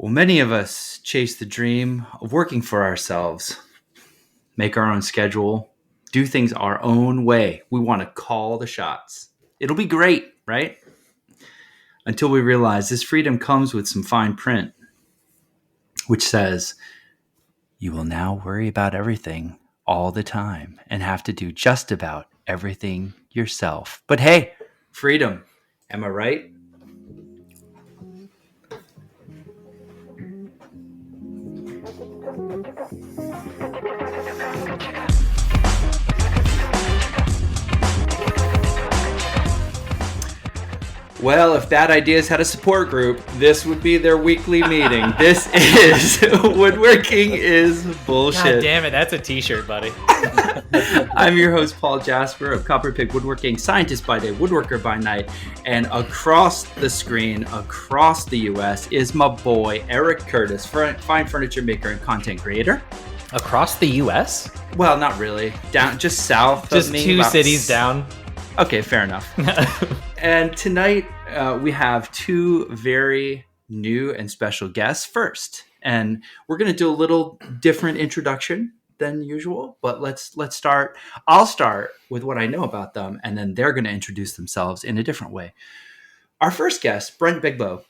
Well, many of us chase the dream of working for ourselves, make our own schedule, do things our own way. We want to call the shots. It'll be great, right? Until we realize this freedom comes with some fine print, which says, you will now worry about everything all the time and have to do just about everything yourself. But hey, freedom. Am I right? Well, if Bad Ideas had a support group, this would be their weekly meeting. This is Woodworking is Bullshit. God damn it, that's a t-shirt, buddy. I'm your host, Paul Jasper of Copper Pig Woodworking, scientist by day, woodworker by night. And across the screen, across the U.S., is my boy, Eric Curtis, fine furniture maker and content creator. Across the U.S.? Well, not really. Down, just south just of me. Just 2 cities down. Okay, fair enough. And tonight we have 2 very new and special guests first. And we're going to do a little different introduction than usual, but let's start. I'll start with what I know about them, and then they're going to introduce themselves in a different way. Our first guest, Brent Biglow.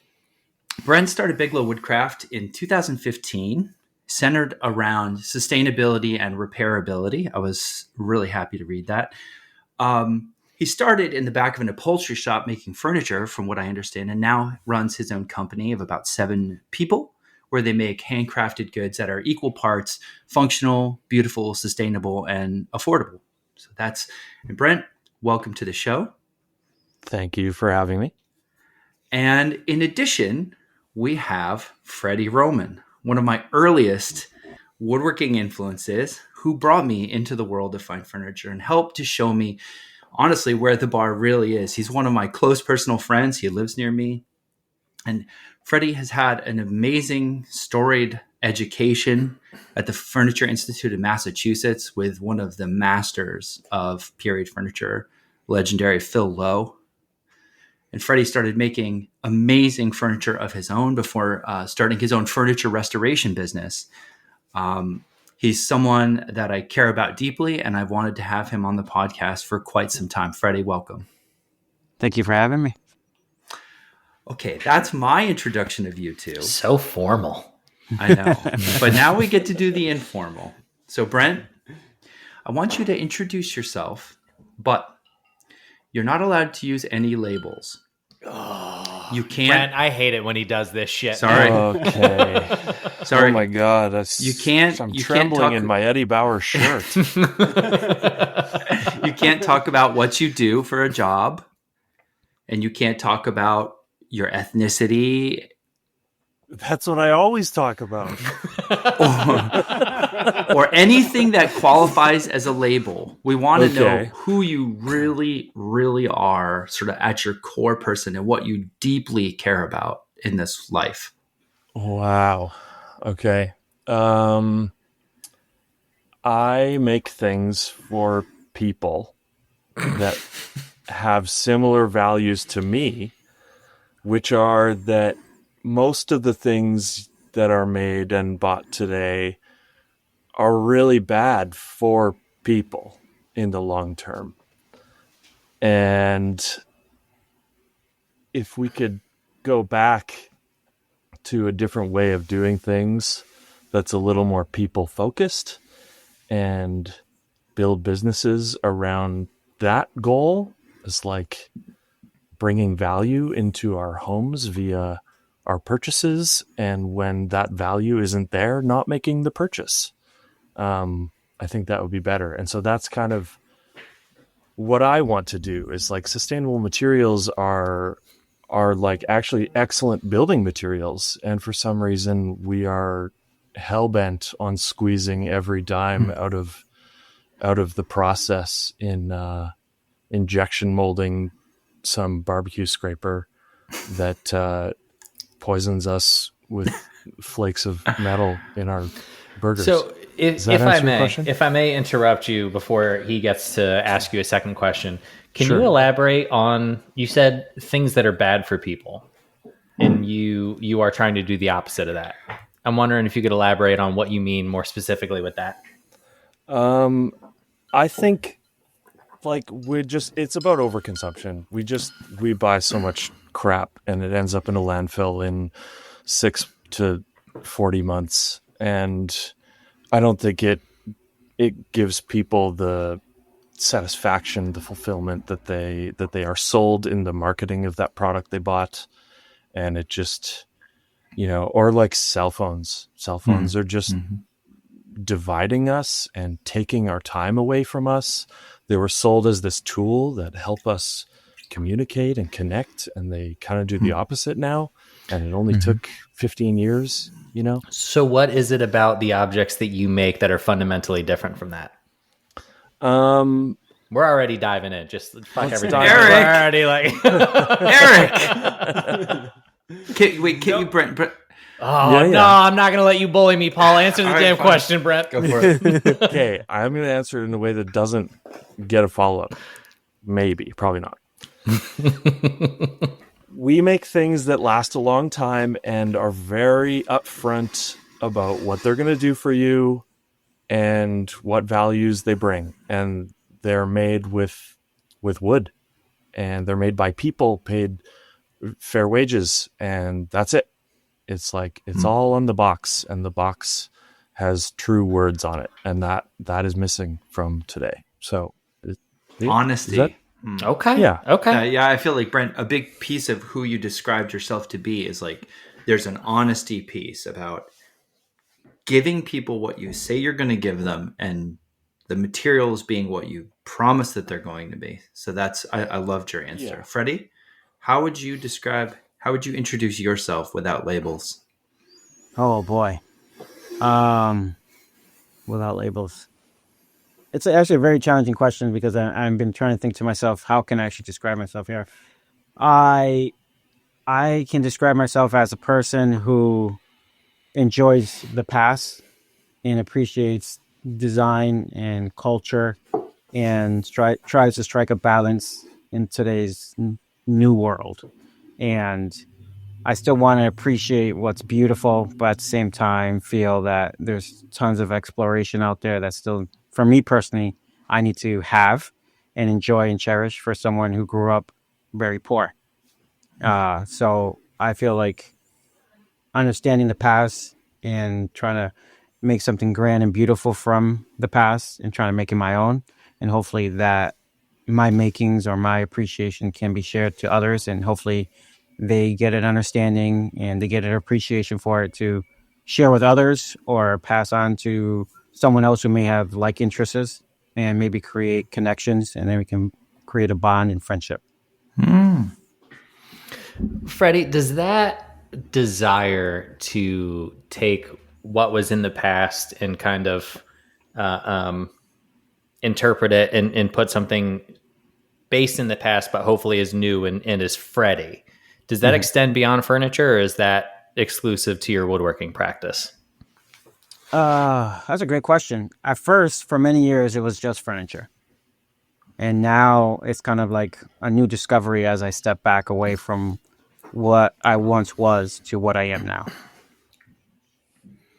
Brent started Biglow Woodcraft in 2015, centered around sustainability and repairability. I was really happy to read that. He started in the back of an upholstery shop making furniture, from what I understand, and now runs his own company of about 7 people, where they make handcrafted goods that are equal parts functional, beautiful, sustainable, and affordable. So that's, and Brent, welcome to the show. Thank you for having me. And in addition, we have Freddy Roman, one of my earliest woodworking influences, who brought me into the world of fine furniture and helped to show me, honestly, where the bar really is. He's one of my close personal friends. He lives near me. And Freddy has had an amazing, storied education at the Furniture Institute of Massachusetts with one of the masters of period furniture, legendary Phil Lowe. And Freddy started making amazing furniture of his own before starting his own furniture restoration business. He's someone that I care about deeply, and I've wanted to have him on the podcast for quite some time. Freddy, welcome. Thank you for having me. Okay, that's my introduction of you two. So formal. I know. But now we get to do the informal. So, Brent, I want you to introduce yourself, but you're not allowed to use any labels. Oh, you can't. Brent, I hate it when he does this shit. Sorry. Okay. Sorry. Oh my God. You can't. I'm you trembling can't in my Eddie Bauer shirt. You can't talk about what you do for a job, and you can't talk about your ethnicity. That's what I always talk about. or anything that qualifies as a label. We want to know Okay. who you really, really are, sort of at your core person, and what you deeply care about in this life. Wow. Okay. I make things for people that have similar values to me, which are that most of the things that are made and bought today are really bad for people in the long term. And if we could go back to a different way of doing things that's a little more people focused and build businesses around that goal, is like bringing value into our homes via our purchases, and when that value isn't there, not making the purchase. I think that would be better. And so that's kind of what I want to do, is like sustainable materials are like actually excellent building materials. And for some reason we are hell-bent on squeezing every dime out of the process in injection molding some barbecue scraper that poisons us with flakes of metal in our burgers. So Does that answer your question? if I may interrupt you before he gets to ask you a second question, can Sure. you elaborate on, you said things that are bad for people. and you are trying to do the opposite of that. I'm wondering if you could elaborate on what you mean more specifically with that. I think it's about overconsumption. We buy so much crap and it ends up in a landfill in 6 to 40 months. And I don't think it gives people the satisfaction, the fulfillment that they are sold in the marketing of that product they bought. And it just, or like cell phones. Cell phones are just dividing us and taking our time away from us. They were sold as this tool that help us communicate and connect, and they kind of do the opposite now. And it only took 15 years, So what is it about the objects that you make that are fundamentally different from that? We're already diving in. Just fuck everything. Eric! We're already like Eric! Can you, Brent? Oh, yeah. No, I'm not going to let you bully me, Paul. Answer the damn question, Brent. Go for it. Okay, I'm going to answer it in a way that doesn't get a follow-up. Maybe, probably not. We make things that last a long time and are very upfront about what they're going to do for you and what values they bring. And they're made with wood. And they're made by people paid fair wages. And that's it. It's like it's all on the box, and the box has true words on it, and that is missing from today. So honesty. Okay. Yeah. Okay. Yeah. I feel like, Brent, a big piece of who you described yourself to be is like there's an honesty piece about giving people what you say you're going to give them, and the materials being what you promise that they're going to be. So I loved your answer. Yeah. Freddy, how would you introduce yourself without labels? Oh boy. Without labels. It's actually a very challenging question because I've been trying to think to myself, how can I actually describe myself here? I can describe myself as a person who enjoys the past and appreciates design and culture and tries to strike a balance in today's new world. And I still want to appreciate what's beautiful, but at the same time feel that there's tons of exploration out there that still, for me personally, I need to have and enjoy and cherish for someone who grew up very poor. So I feel like understanding the past and trying to make something grand and beautiful from the past and trying to make it my own. And hopefully that my makings or my appreciation can be shared to others, and hopefully they get an understanding and they get an appreciation for it to share with others or pass on to someone else who may have like interests, and maybe create connections, and then we can create a bond and friendship. Freddy, does that desire to take what was in the past and kind of interpret it and put something based in the past, but hopefully is new and is Freddy, does that extend beyond furniture, or is that exclusive to your woodworking practice? That's a great question. At first, for many years, it was just furniture. And now it's kind of like a new discovery as I step back away from what I once was to what I am now.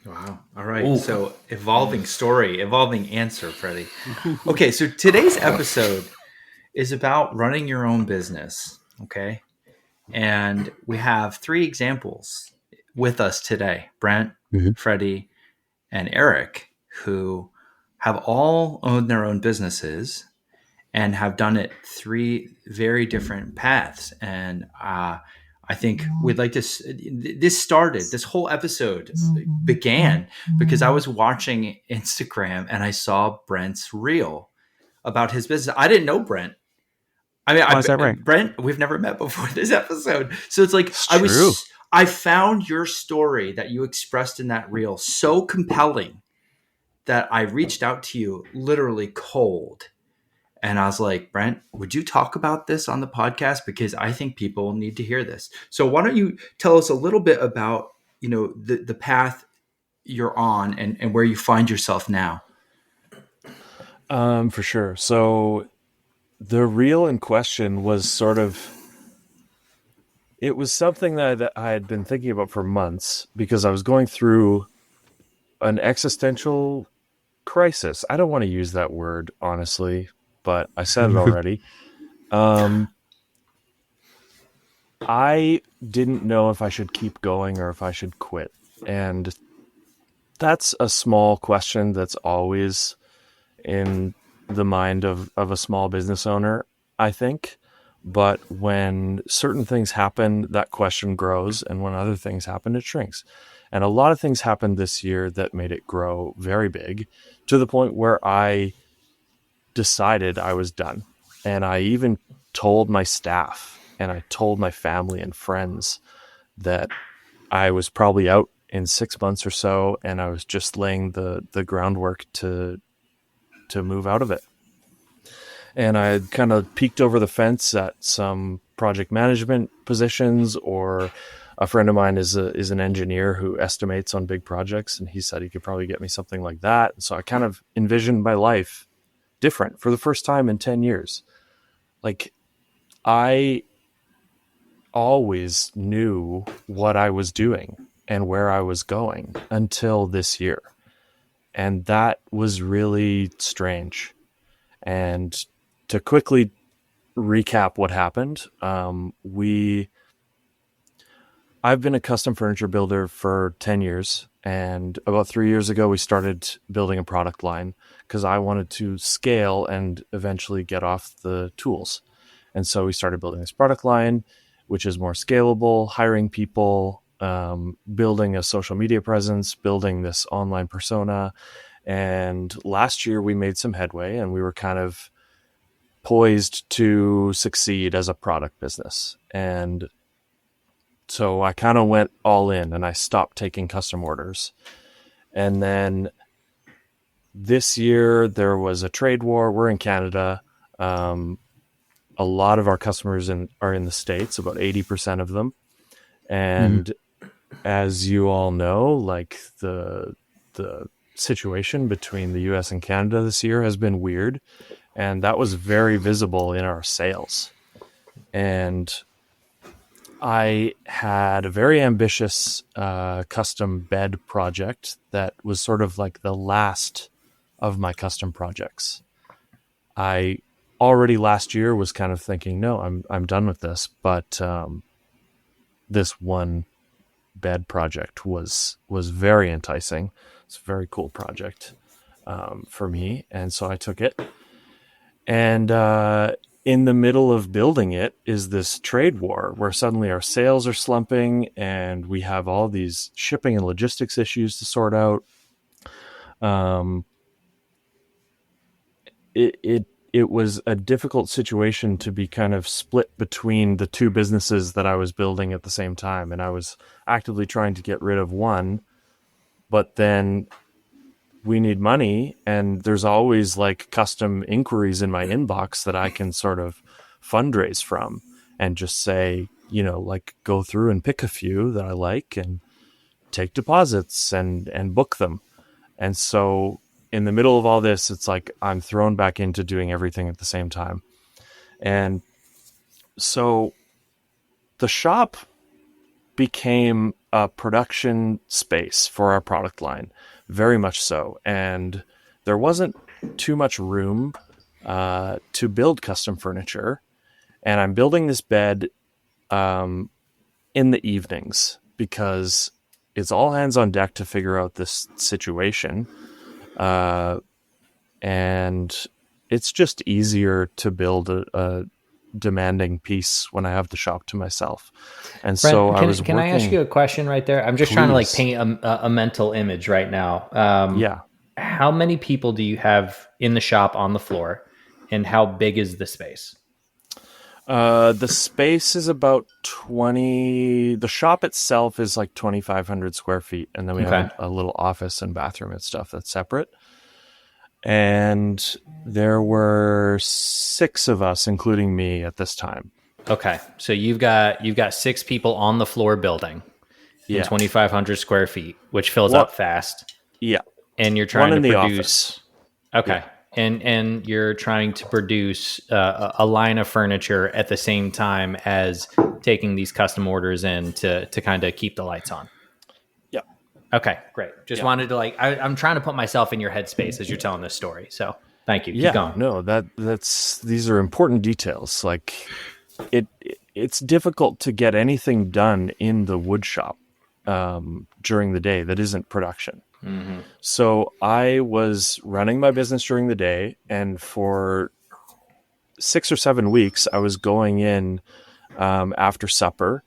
Wow. All right. Ooh. So evolving story, evolving answer, Freddy. Okay. So today's episode is about running your own business. Okay. And we have 3 examples with us today, Brent, Freddy, and Eric, who have all owned their own businesses and have done it 3 very different paths. And I think we'd like to, this whole episode began because I was watching Instagram and I saw Brent's reel about his business. I didn't know Brent. I mean, is that right? Brent, we've never met before this episode. So it's like, I found your story that you expressed in that reel so compelling that I reached out to you literally cold. And I was like, Brent, would you talk about this on the podcast? Because I think people need to hear this. So why don't you tell us a little bit about, the path you're on and where you find yourself now? For sure. So the reel in question was sort of It was something that I had been thinking about for months because I was going through an existential crisis. I don't want to use that word, honestly, but I said it already. I didn't know if I should keep going or if I should quit. And that's a small question that's always in the mind of a small business owner, I think. But when certain things happen, that question grows. And when other things happen, it shrinks. And a lot of things happened this year that made it grow very big to the point where I decided I was done. And I even told my staff and I told my family and friends that I was probably out in 6 months or so, and I was just laying the groundwork to move out of it. And I had kind of peeked over the fence at some project management positions, or a friend of mine is an engineer who estimates on big projects, and he said he could probably get me something like that. So I kind of envisioned my life different for the first time in 10 years. Like, I always knew what I was doing and where I was going until this year. And that was really strange. And to quickly recap what happened, I've been a custom furniture builder for 10 years. And about 3 years ago, we started building a product line because I wanted to scale and eventually get off the tools. And so we started building this product line, which is more scalable, hiring people, building a social media presence, building this online persona. And last year we made some headway, and we were kind of poised to succeed as a product business. And so I kind of went all in and I stopped taking custom orders. And then this year there was a trade war. We're in Canada. A lot of our customers are in the States, about 80% of them. And as you all know, like the situation between the US and Canada this year has been weird. And that was very visible in our sales. And I had a very ambitious custom bed project that was sort of like the last of my custom projects. I already last year was kind of thinking, no, I'm done with this. But this one bed project was very enticing. It's a very cool project for me. And so I took it. And in the middle of building it is this trade war where suddenly our sales are slumping and we have all these shipping and logistics issues to sort out. It was a difficult situation to be kind of split between the two businesses that I was building at the same time. And I was actively trying to get rid of one, but then we need money, and there's always like custom inquiries in my inbox that I can sort of fundraise from and just say, like go through and pick a few that I like and take deposits and book them. And so in the middle of all this, it's like I'm thrown back into doing everything at the same time. And so the shop became a production space for our product line, very much so. And there wasn't too much room to build custom furniture. And I'm building this bed in the evenings because it's all hands on deck to figure out this situation. And it's just easier to build a demanding piece when I have the shop to myself. And Brent, so can I ask you a question right there? I'm just trying to like paint a mental image right now. Yeah. How many people do you have in the shop on the floor, and how big is the space? The space is about 20. The shop itself is like 2,500 square feet. And then we have a little office and bathroom and stuff that's separate. And there were 6 of us, including me, at this time. Okay, so you've got 6 people on the floor building in 2,500 square feet, which fills up fast. Yeah, and you're trying to produce. Okay, and you're trying to produce a line of furniture at the same time as taking these custom orders in to kind of keep the lights on. Yeah. Okay, great. Just wanted to I'm trying to put myself in your headspace as you're telling this story. So thank you. Keep going. No, that's these are important details. Like it's difficult to get anything done in the wood shop during the day that isn't production. Mm-hmm. So I was running my business during the day, and for 6 or 7 weeks, I was going in after supper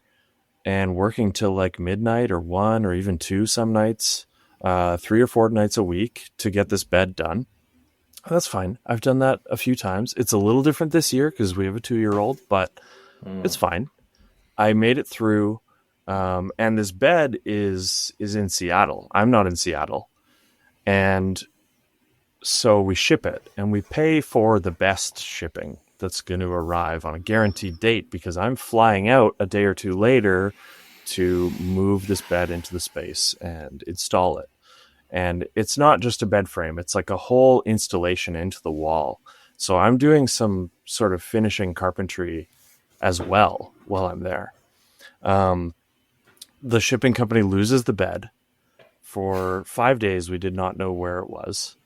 and working till like midnight or 1 or even 2 some nights, 3 or 4 nights a week to get this bed done. That's fine. I've done that a few times. It's a little different this year because we have a 2-year-old, but it's fine. I made it through. And this bed is in Seattle. I'm not in Seattle. And so we ship it, and we pay for the best shipping that's going to arrive on a guaranteed date because I'm flying out a day or 2 later to move this bed into the space and install it. And it's not just a bed frame. It's like a whole installation into the wall. So I'm doing some sort of finishing carpentry as well while I'm there. The shipping company loses the bed. For 5 days, we did not know where it was.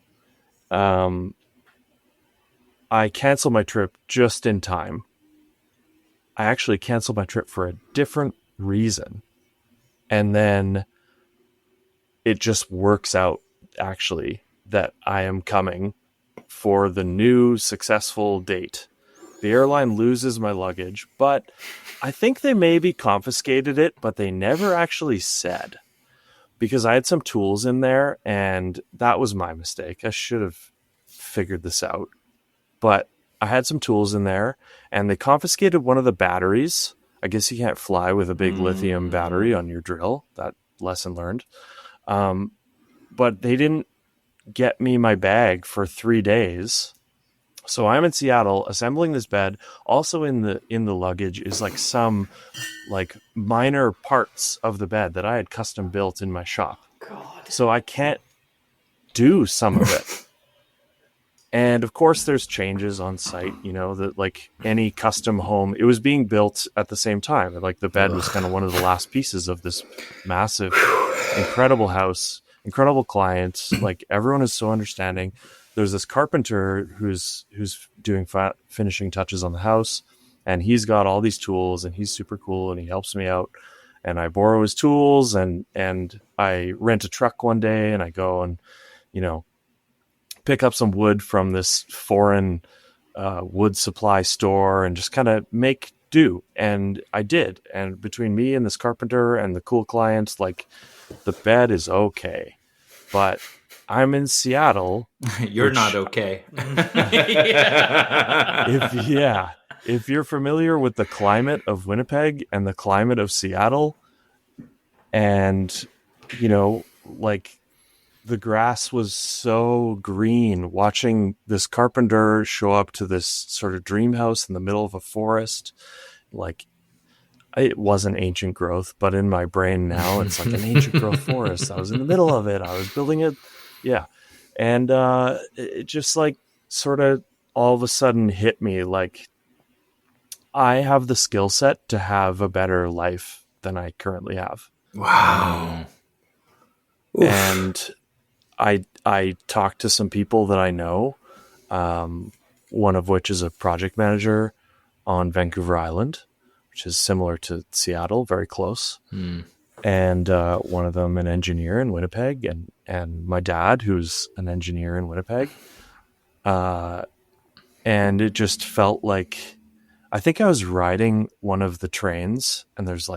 I canceled my trip just in time. I actually canceled my trip for a different reason. And then it just works out, actually, that I am coming for the new successful date. The airline loses my luggage, but I think they maybe confiscated it, but they never actually said. Because I had some tools in there, and that was my mistake. I should have figured this out. But I had some tools in there, and they confiscated one of the batteries. I guess you can't fly with a big lithium battery on your drill. That lesson learned. But they didn't get me my bag for 3 days. So I'm in Seattle assembling this bed. Also in the luggage is like some like minor parts of the bed that I had custom built in my shop. God. So I can't do some of it. And of course there's changes on site, that like any custom home, it was being built at the same time. Like the bed was kind of one of the last pieces of this massive, incredible house, incredible clients. Like everyone is so understanding. There's this carpenter who's doing finishing touches on the house, and he's got all these tools, and he's super cool, and he helps me out. And I borrow his tools, and I rent a truck one day, and I go and pick up some wood from this foreign wood supply store and just kind of make do. And I did. And between me and this carpenter and the cool clients, like the bed is okay, but I'm in Seattle. You're not okay. If you're familiar with the climate of Winnipeg and the climate of Seattle, and like the grass was so green, watching this carpenter show up to this sort of dream house in the middle of a forest, like it wasn't ancient growth, but in my brain now it's like an ancient growth forest. I was in the middle of it. I was building it. Yeah. And it just like sort of all of a sudden hit me like I have the skill set to have a better life than I currently have. Wow. And I talked to some people that I know, one of which is a project manager on Vancouver Island, which is similar to Seattle, very close. And one of them an engineer in Winnipeg, and my dad, who's an engineer in Winnipeg. And it just felt like, I think I was riding one of the trains, and there's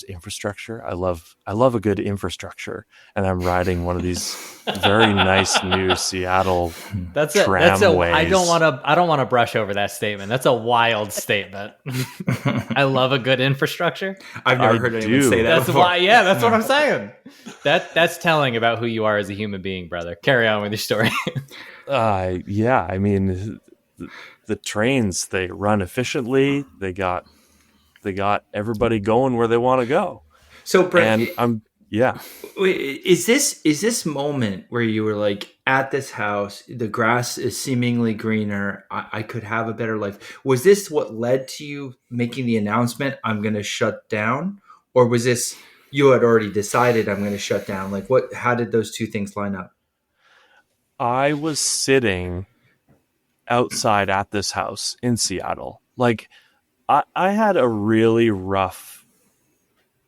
infrastructure. I love a good infrastructure, and I'm riding one of these very nice new Seattle tramways. I don't want to brush over that statement. That's a wild statement. I love a good infrastructure. I've never heard anyone say that. That's why. Yeah, that's what I'm saying. That's telling about who you are as a human being, brother. Carry on with your story. Yeah. I mean, the trains, they run efficiently. They got everybody going where they want to go. So, Brent, Yeah. Wait, is this moment where you were like, at this house, the grass is seemingly greener, I could have a better life? Was this what led to you making the announcement, I'm going to shut down? Or was this you had already decided I'm going to shut down? Like, what? How did those two things line up? I was sitting outside at this house in Seattle. Like, I had a really rough,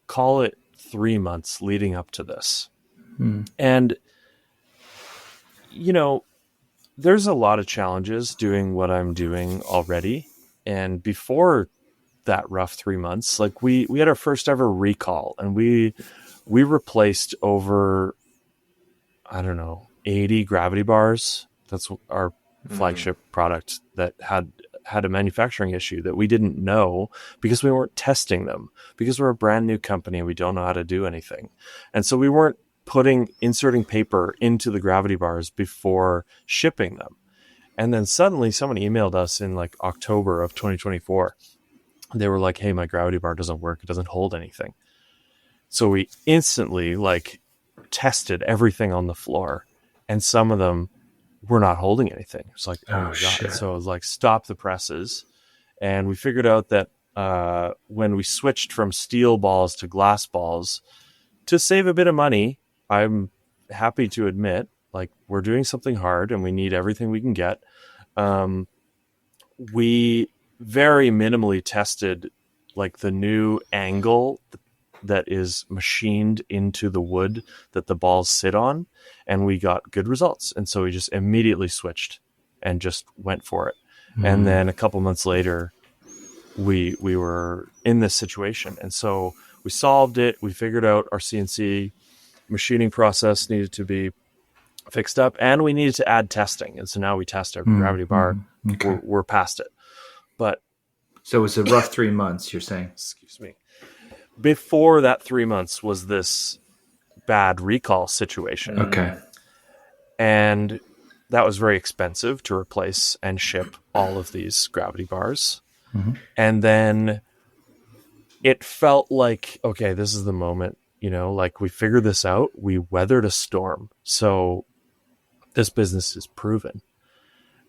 call it 3 months leading up to this. And, you know, there's a lot of challenges doing what I'm doing already. And before that rough 3 months, like we had our first ever recall, and we replaced over, I don't know, 80 gravity bars. That's our flagship product that had a manufacturing issue that we didn't know because we weren't testing them, because we're a brand new company and we don't know how to do anything. And so we weren't inserting paper into the gravity bars before shipping them. And then suddenly someone emailed us in like October of 2024. They were like, hey, my gravity bar doesn't work. It doesn't hold anything. So we instantly like tested everything on the floor, and some of them were not holding anything. It's like, oh my God. Shit. So it was like, stop the presses. And we figured out that when we switched from steel balls to glass balls to save a bit of money, I'm happy to admit, like, we're doing something hard and we need everything we can get. We very minimally tested like the new angle that is machined into the wood that the balls sit on, and we got good results. And so we just immediately switched and just went for it. And then a couple months later, we were in this situation. And so we solved it. We figured out our CNC machining process needed to be fixed up, and we needed to add testing. And so now we test every gravity bar. Okay. We're past it. But So it was a rough 3 months, you're saying? excuse me. Before that 3 months was this bad recall situation. Okay. And that was very expensive to replace and ship all of these gravity bars. And then it felt like, okay, this is the moment, like we figured this out. We weathered a storm. So this business is proven.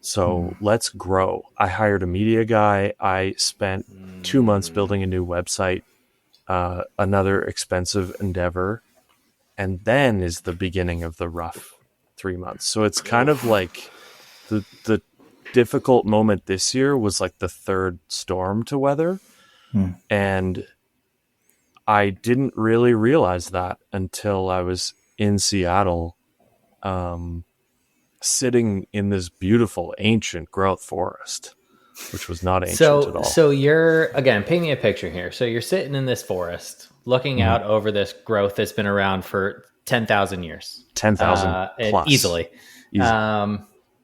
So let's grow. I hired a media guy. I spent 2 months building a new website, another expensive endeavor. And then is the beginning of the rough 3 months. So it's kind of like the difficult moment this year was like the third storm to weather. And I didn't really realize that until I was in Seattle, sitting in this beautiful ancient growth forest, which was not ancient at all. So you're, again, paint me a picture here. So you're sitting in this forest looking out over this growth that's been around for 10,000 years. 10,000 plus. Easily. Easy.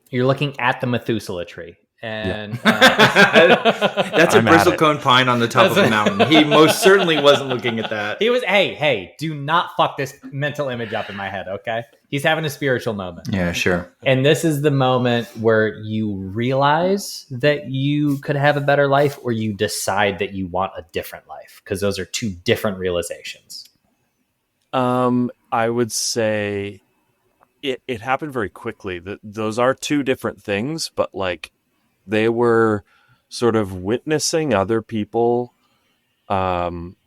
You're looking at the Methuselah tree. And That's a bristlecone pine on the top of a mountain. He most certainly wasn't looking at that. he was, hey, do not fuck this mental image up in my head, okay? He's having a spiritual moment. Yeah, sure. And this is the moment where you realize that you could have a better life, or you decide that you want a different life, because those are two different realizations. I would say it happened very quickly. Those are two different things, but like they were sort of witnessing other people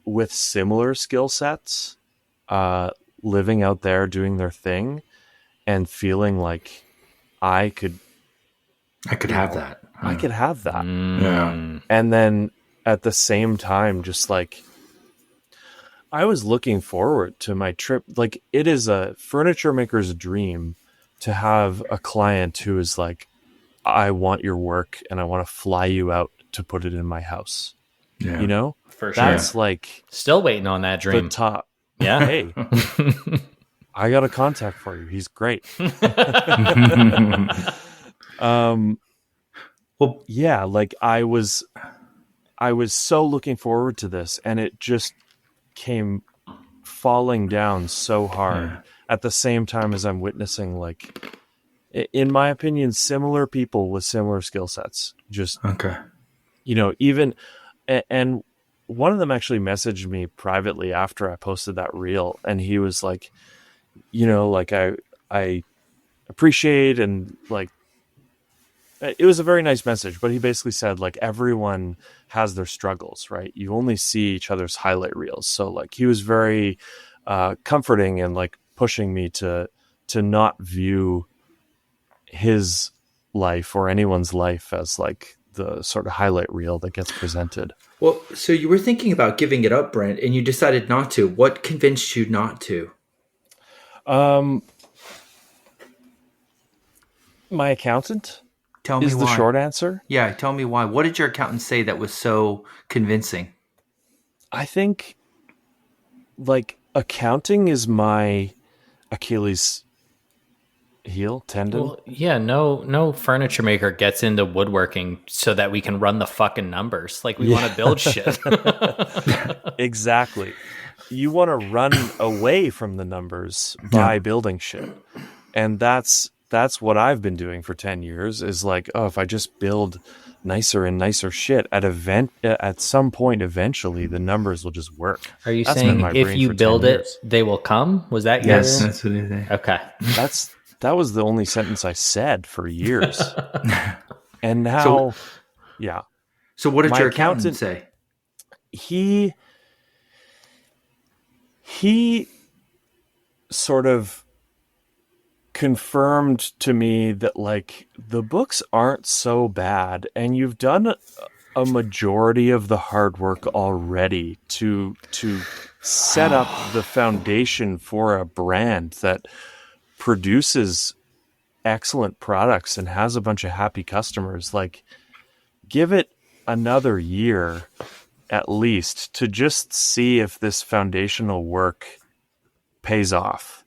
with similar skill sets living out there doing their thing, and feeling like I could have that. I could have that. Yeah. And then at the same time, just like I was looking forward to my trip. Like, it is a furniture maker's dream to have a client who is like, I want your work and I want to fly you out to put it in my house. Yeah. For sure. That's like Still waiting on that dream. the top. Yeah. Hey, I got a contact for you. He's great. Well, yeah, like I was so looking forward to this, and it just came falling down so hard at the same time as I'm witnessing, like, in my opinion, similar people with similar skill sets. Just, okay. even, and one of them actually messaged me privately after I posted that reel, and he was like, like I appreciate, and like it was a very nice message, but he basically said like everyone has their struggles, right? You only see each other's highlight reels. So like he was very comforting and like pushing me to not view his life or anyone's life as like the sort of highlight reel that gets presented. Well, so you were thinking about giving it up, Brent, and you decided not to. What convinced you not to? My accountant Tell me is the why. short answer. Yeah, tell me why. What did your accountant say that was so convincing? I think like accounting is my Achilles heel tendon. Well, yeah, no furniture maker gets into woodworking so that we can run the fucking numbers. Like we want to build shit. Exactly. You want to run away from the numbers by building shit. And that's what I've been doing for 10 years is like, if I just build nicer and nicer shit at some point, eventually the numbers will just work. Are you saying if you build it, they will come? Was that yes? That's what it is. Okay. That was the only sentence I said for years. And now, yeah. So what did your accountant say? He sort of confirmed to me that like the books aren't so bad and you've done a majority of the hard work already to set up the foundation for a brand that produces excellent products and has a bunch of happy customers. Like, give it another year at least to just see if this foundational work pays off.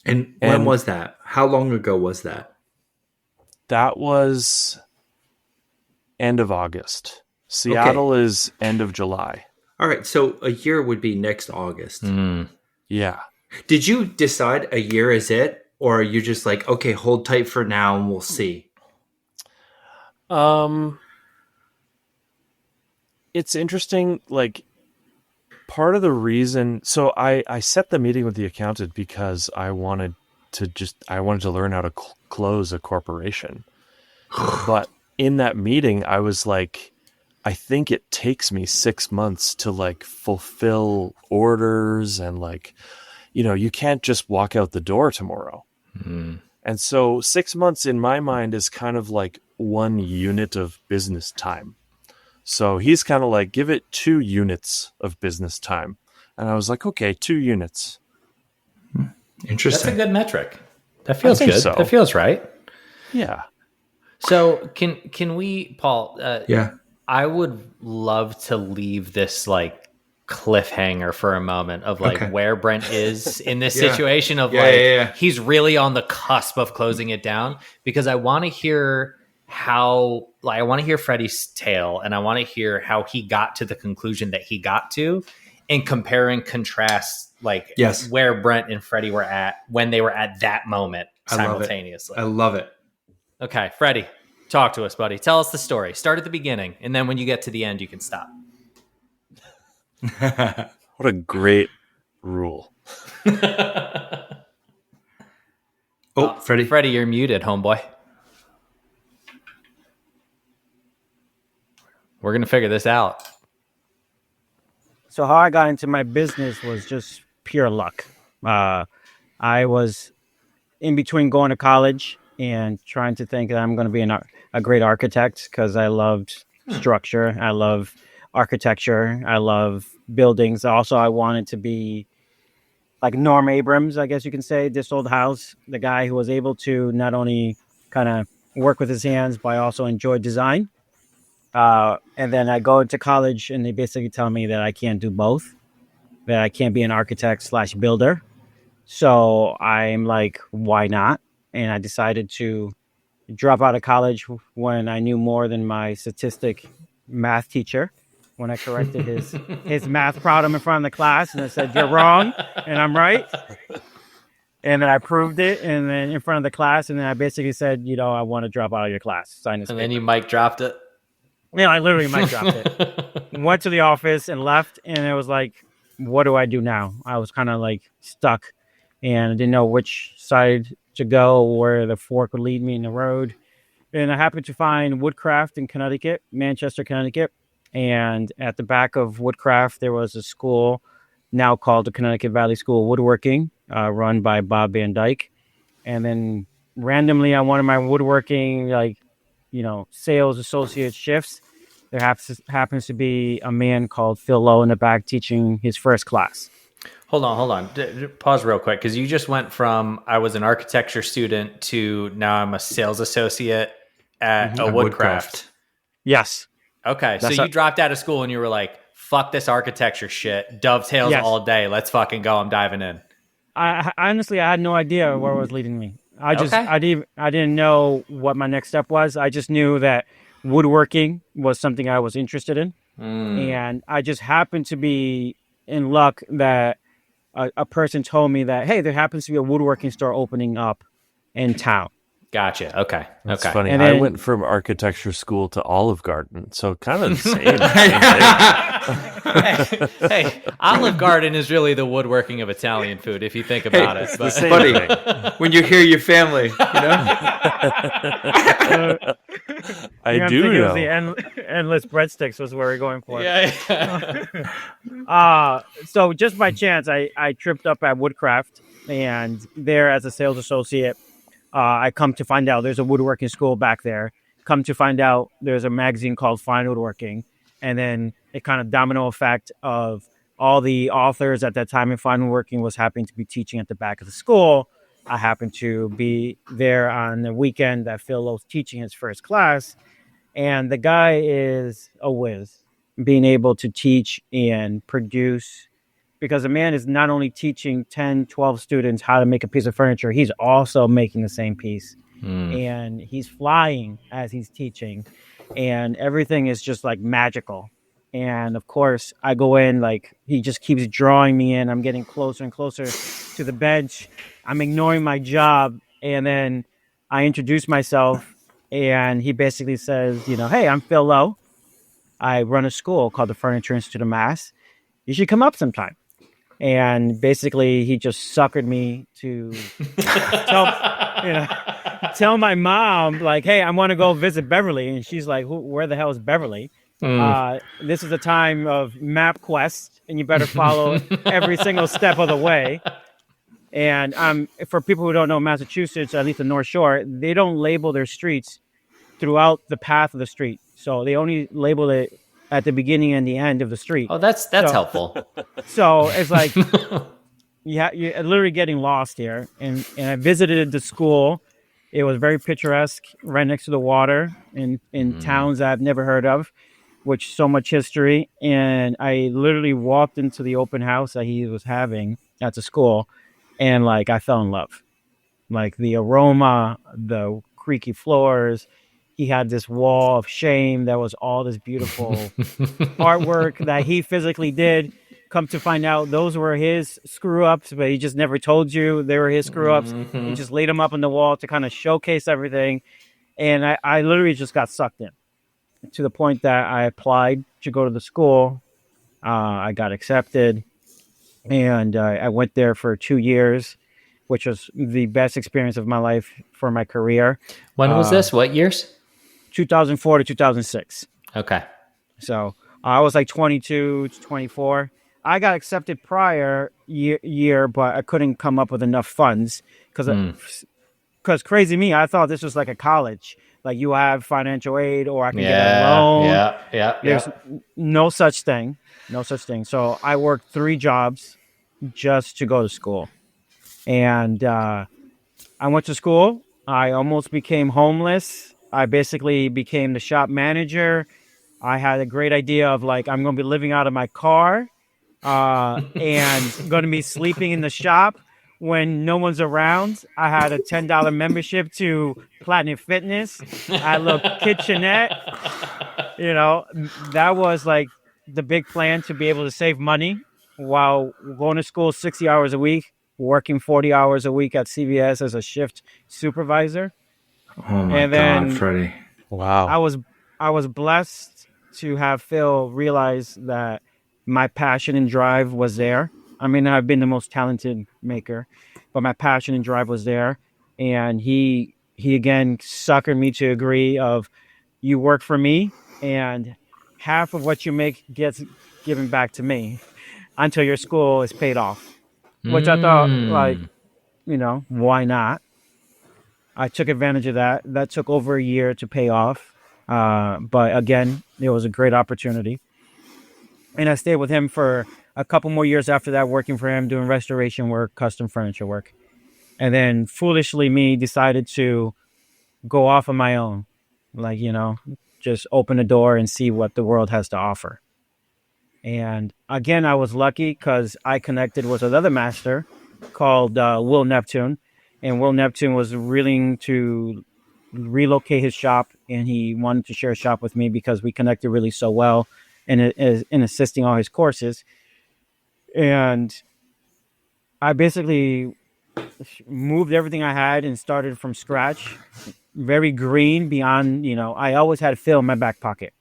And when was that? How long ago was that? That was end of August. Seattle is end of July. All right. So a year would be next August. Yeah. Did you decide a year is it? Or are you just like, okay, hold tight for now and we'll see? It's interesting. Like, part of the reason, so I set the meeting with the accountant because I wanted to learn how to close a corporation. But in that meeting, I was like, I think it takes me 6 months to like fulfill orders and like, you can't just walk out the door tomorrow. And so 6 months in my mind is kind of like 1 unit of business time. So he's kind of like, give it 2 units of business time. And I was like, okay, 2 units. Interesting. That's a good metric. That feels good. So. That feels right. Yeah. So can we, Paul? Yeah. I would love to leave this like cliffhanger for a moment of like where Brent is in this situation of he's really on the cusp of closing it down, because I want to hear I want to hear Freddy's tale, and I want to hear how he got to the conclusion that he got to, and compare and contrast like where Brent and Freddy were at when they were at that moment simultaneously. I love it. Okay, Freddy, talk to us, buddy. Tell us the story. Start at the beginning, and then when you get to the end, you can stop. What a great rule. Freddy. Freddy, you're muted, homeboy. We're going to figure this out. So how I got into my business was just pure luck. I was in between going to college and trying to think that I'm going to be a great architect, because I loved structure. I love architecture. I love buildings. Also, I wanted to be like Norm Abrams, I guess you can say, this old house, the guy who was able to not only kind of work with his hands, but also enjoy design. And then I go to college and they basically tell me that I can't do both, that I can't be an architect / builder. So I'm like, why not? And I decided to drop out of college when I knew more than my statistic math teacher. When I corrected his math problem in front of the class, and I said, you're wrong, and I'm right. And then I proved it, and then in front of the class, and then I basically said, I want to drop out of your class. Sign this paper. Then you mic dropped it. Yeah, I literally mic dropped it. Went to the office and left, and it was like, what do I do now? I was kind of like stuck, and I didn't know which side to go, where the fork would lead me in the road. And I happened to find Woodcraft in Connecticut, Manchester, Connecticut. And at the back of Woodcraft, there was a school now called the Connecticut Valley School of Woodworking, run by Bob Van Dyke. And then randomly on one of my woodworking, sales associate shifts, there happens to be a man called Phil Lowe in the back teaching his first class. Hold on. Pause real quick, because you just went from I was an architecture student to now I'm a sales associate at a Woodcraft. Yes. Okay, so you dropped out of school and you were like, fuck this architecture shit, dovetails all day, let's fucking go, I'm diving in. I honestly, I had no idea where it was leading me. I didn't know what my next step was. I just knew that woodworking was something I was interested in. And I just happened to be in luck that a person told me that, hey, there happens to be a woodworking store opening up in town. Gotcha. Okay. That's funny. And I went from architecture school to Olive Garden, so kind of the same. hey, Olive Garden is really the woodworking of Italian food, if you think about it. It's funny when you hear your family, I do know. The endless breadsticks was where we're going for. Yeah. So just by chance, I tripped up at Woodcraft, and there as a sales associate, I come to find out there's a woodworking school back there. Come to find out there's a magazine called Fine Woodworking. And then a kind of domino effect of all the authors at that time in Fine Woodworking was happening to be teaching at the back of the school. I happened to be there on the weekend that Phil Lowe's teaching his first class. And the guy is a whiz, being able to teach and produce, because the man is not only teaching 10, 12 students how to make a piece of furniture, he's also making the same piece. And he's flying as he's teaching. And everything is just like magical. And of course, I go in, like, he just keeps drawing me in. I'm getting closer and closer to the bench. I'm ignoring my job. And then I introduce myself. And he basically says, hey, I'm Phil Lowe. I run a school called the Furniture Institute of Mass. You should come up sometime. And basically, he just suckered me to tell my mom, like, hey, I want to go visit Beverly. And she's like, where the hell is Beverly? This is a time of MapQuest, and you better follow every single step of the way. And for people who don't know Massachusetts, at least the North Shore, they don't label their streets throughout the path of the street. So they only label it at the beginning and the end of the street. Oh, that's helpful. So it's like, you're literally getting lost here. And I visited the school. It was very picturesque, right next to the water, in towns I've never heard of, which so much history. And I literally walked into the open house that he was having at the school, and like I fell in love. Like the aroma, the creaky floors. He had this wall of shame that was all this beautiful artwork that he physically did. Come to find out, those were his screw-ups, but he just never told you they were his screw-ups. He just laid them up on the wall to kind of showcase everything. And I literally just got sucked in, to the point that I applied to go to the school. I got accepted, and I went there for 2 years, which was the best experience of my life for my career. When was this? What years? 2004 to 2006. Okay. So I was like 22 to 24. I got accepted prior year, but I couldn't come up with enough funds because crazy me, I thought this was like a college. Like you have financial aid, or I can get a loan. There's no such thing. No such thing. So I worked 3 jobs just to go to school. And I went to school. I almost became homeless. I basically became the shop manager. I had a great idea of like, I'm going to be living out of my car and going to be sleeping in the shop when no one's around. I had a $10 membership to Platinum Fitness. I had a little kitchenette. That was like the big plan, to be able to save money while going to school 60 hours a week, working 40 hours a week at CVS as a shift supervisor. Oh my God, Freddy! Wow. I was blessed to have Phil realize that my passion and drive was there. I mean, I've been the most talented maker, but my passion and drive was there. And he again suckered me to agree of, you work for me, and half of what you make gets given back to me until your school is paid off. Which I thought, like, why not? I took advantage of that. That took over a year to pay off. But again, it was a great opportunity. And I stayed with him for a couple more years after that, working for him, doing restoration work, custom furniture work. And then foolishly, me decided to go off on my own, like, just open the door and see what the world has to offer. And again, I was lucky because I connected with another master called Will Neptune. And Will Neptune was willing to relocate his shop, and he wanted to share a shop with me because we connected really so well in assisting all his courses. And I basically moved everything I had and started from scratch, very green beyond, I always had Phil in my back pocket.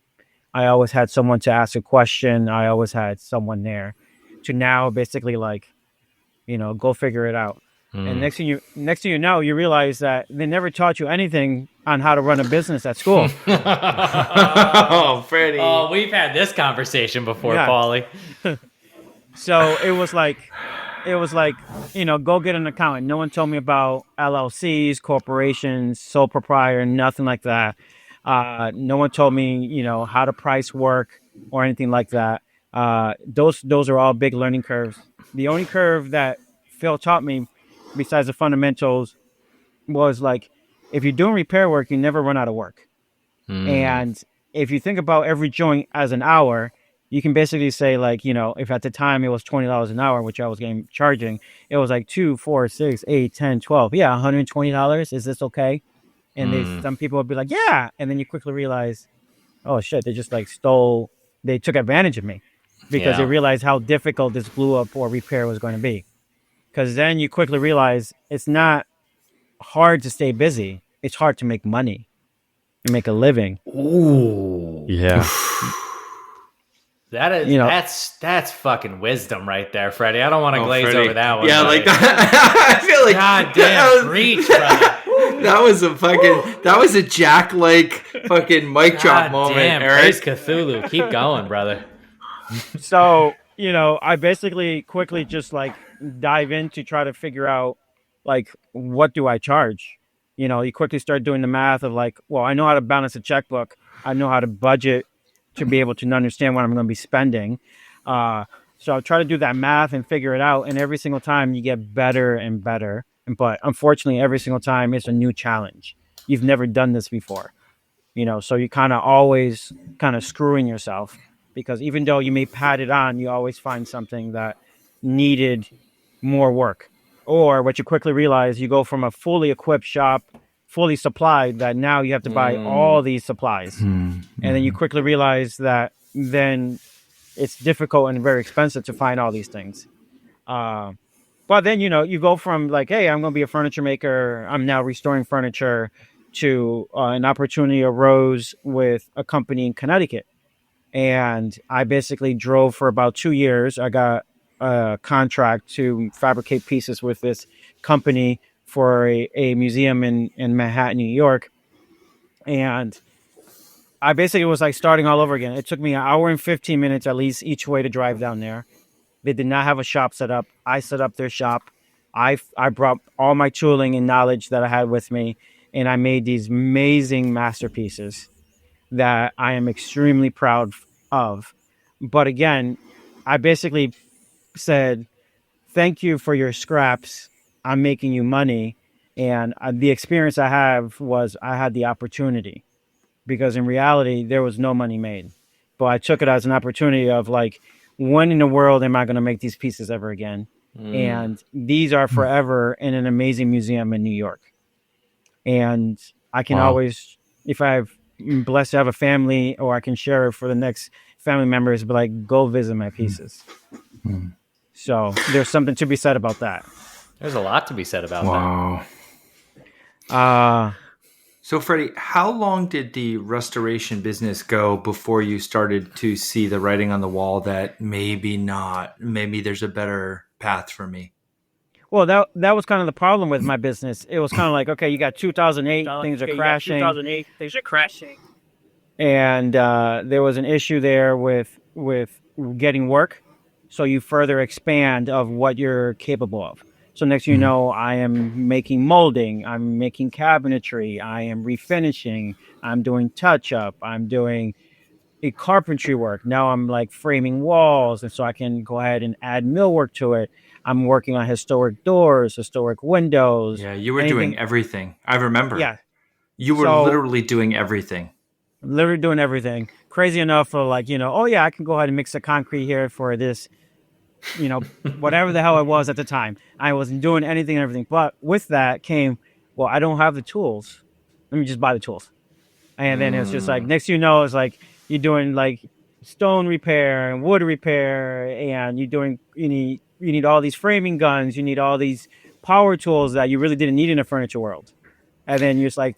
I always had someone to ask a question. I always had someone there to now basically go figure it out. And next thing you know, you realize that they never taught you anything on how to run a business at school. Oh, Freddy. Oh, we've had this conversation before, Yeah. Paulie. So it was like, go get an accountant. No one told me about LLCs, corporations, sole proprietor, nothing like that. No one told me, how to price work or anything like that. Those are all big learning curves. The only curve that Phil taught me, besides the fundamentals, was like, if you're doing repair work, you never run out of work. And if you think about every joint as an hour, you can basically say, like, if at the time it was $20 an hour, which I was charging, it was like 2, 4, 6, 8, 10, 12. Yeah, $120. Is this okay? And some people would be like, yeah. And then you quickly realize, oh shit, they just they took advantage of me because they realized how difficult this glue up or repair was going to be. Because then you quickly realize it's not hard to stay busy. It's hard to make money and make a living. Ooh. Yeah. That is, that's fucking wisdom right there, Freddie. I don't want to glaze Freddy. over that one. Yeah, like that. I feel like goddamn preach, brother. That was a Jack fucking mic drop moment. Damn, praise Cthulhu. Keep going, brother. So, I basically quickly just dive in to try to figure out what do I charge? You quickly start doing the math of well, I know how to balance a checkbook. I know how to budget to be able to understand what I'm going to be spending. So I'll try to do that math and figure it out. And every single time you get better and better. But unfortunately, every single time it's a new challenge. You've never done this before, so you kind of always screwing yourself, because even though you may pad it on, you always find something that needed more work. Or what you quickly realize, you go from a fully equipped shop, fully supplied, that now you have to buy all these supplies. And then you quickly realize that then it's difficult and very expensive to find all these things. But then, you go from hey, I'm going to be a furniture maker. I'm now restoring furniture, to an opportunity arose with a company in Connecticut. And I basically drove for about 2 years. I got a contract to fabricate pieces with this company for a museum in Manhattan, New York. And I basically was starting all over again. It took me 1 hour and 15 minutes at least each way to drive down there. They did not have a shop set up. I set up their shop. I brought all my tooling and knowledge that I had with me, and I made these amazing masterpieces that I am extremely proud of. But again, I basically said, thank you for your scraps. I'm making you money. And the experience I have was I had the opportunity, because in reality, there was no money made. But I took it as an opportunity of when in the world am I going to make these pieces ever again? And these are forever in an amazing museum in New York. And I can always, if I'm blessed to have a family, or I can share it for the next family members, but go visit my pieces. So there's something to be said about that. There's a lot to be said about that. So, Freddie, how long did the restoration business go before you started to see the writing on the wall that maybe there's a better path for me? Well, that was kind of the problem with my business. It was kind of like, okay, you got 2008, things are crashing. And there was an issue there with getting work. So you further expand of what you're capable of. So next you know, I am making molding, I'm making cabinetry, I am refinishing, I'm doing touch-up, I'm doing a carpentry work. Now I'm like framing walls, and so I can go ahead and add millwork to it. I'm working on historic doors, historic windows. Yeah, you were doing everything. I remember. Yeah. You were literally doing everything. Literally doing everything. Crazy enough for like, oh yeah, I can go ahead and mix the concrete here for this, whatever the hell it was at the time. I wasn't doing anything and everything. But with that came, well, I don't have the tools. Let me just buy the tools. And then it's just like, next you know, it's like you're doing like stone repair and wood repair, and you need all these framing guns, you need all these power tools that you really didn't need in a furniture world. And then you're just like,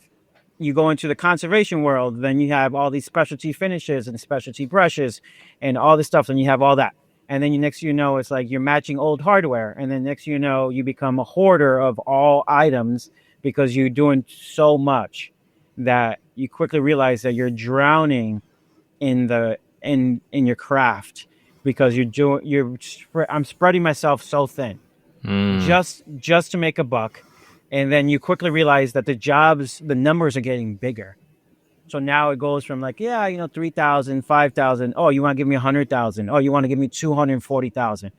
you go into the conservation world, then you have all these specialty finishes and specialty brushes and all this stuff, and you have all that. And then next you know, it's like you're matching old hardware. And then next you know, you become a hoarder of all items because you're doing so much that you quickly realize that you're drowning in your craft because I'm spreading myself so thin just to make a buck. And then you quickly realize that the numbers are getting bigger. So now it goes from like, 3,000, 5,000. Oh, you want to give me 100,000. Oh, you want to give me 240,000.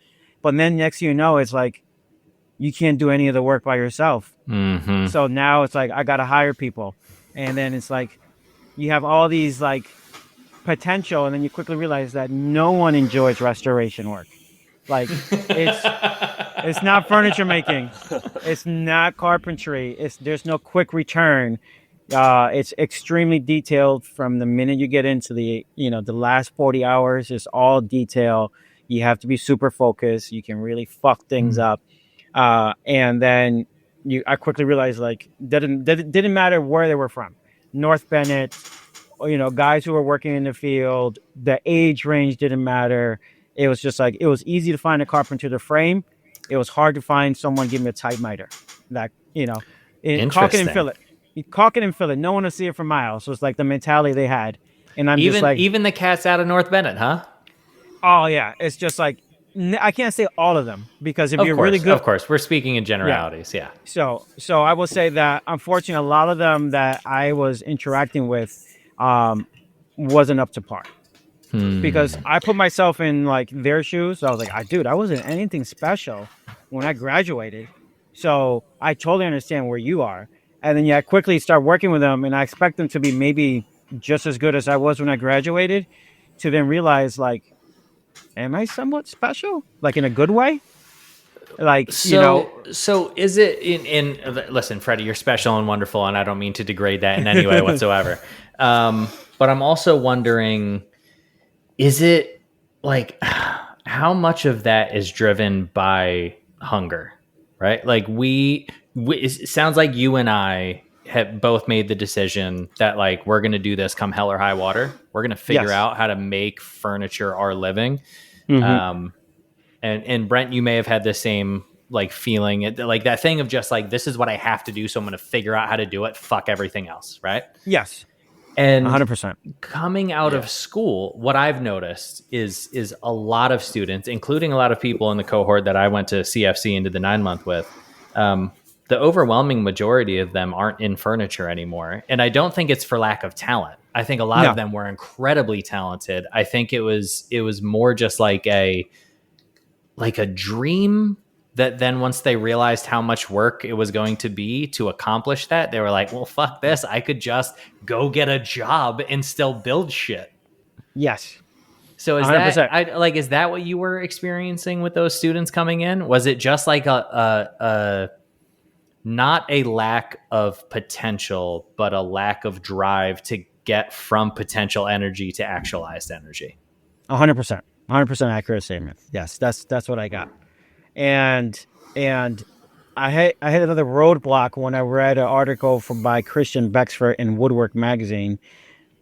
But then next thing you know, it's like, you can't do any of the work by yourself. Mm-hmm. So now it's like, I got to hire people. And then it's like, you have all these like potential. And then you quickly realize that no one enjoys restoration work. Like it's not furniture making. It's not carpentry. There's no quick return. It's extremely detailed from the minute you get into the last 40 hours is all detail. You have to be super focused. You can really fuck things up. And then I quickly realized like didn't matter where they were from. North Bennett, guys who were working in the field, the age range didn't matter. It was just like, it was easy to find a carpenter to frame. It was hard to find someone give me a type miter that, caulk it and fill it. You caulk it and fill it. No one will see it for miles. So it's like the mentality they had. And I'm just like, even the cats out of North Bennett, huh? Oh yeah. It's just like, I can't say all of them because if you're really good, of course, we're speaking in generalities. Yeah. So I will say that unfortunately, a lot of them that I was interacting with, wasn't up to par. Because I put myself in like their shoes. So I was like, dude, I wasn't anything special when I graduated. So I totally understand where you are. And then I quickly start working with them, and I expect them to be maybe just as good as I was when I graduated, to then realize like, am I somewhat special? Like in a good way? Like, so is it in listen, Freddie, you're special and wonderful, and I don't mean to degrade that in any way whatsoever. But I'm also wondering, is it like, how much of that is driven by hunger, right? Like it sounds like you and I have both made the decision that like, we're going to do this come hell or high water. We're going to figure out how to make furniture our living. Mm-hmm. And Brent, you may have had the same like feeling, like that thing of just like, this is what I have to do. So I'm going to figure out how to do it. Fuck everything else. Right. Yes. And 100%. Coming out of school, what I've noticed is a lot of students, including a lot of people in the cohort that I went to CFC and did the 9-month with, the overwhelming majority of them aren't in furniture anymore. And I don't think it's for lack of talent. I think a lot of them were incredibly talented. I think it was more just like a dream that then once they realized how much work it was going to be to accomplish that, they were like, well, fuck this. I could just go get a job and still build shit. Yes. So is 100%. Is that what you were experiencing with those students coming in? Was it just like a not a lack of potential, but a lack of drive to get from potential energy to actualized energy? 100%. 100% accurate statement. Yes, that's what I got. And I hit another roadblock when I read an article by Christian Bexford in Woodwork magazine.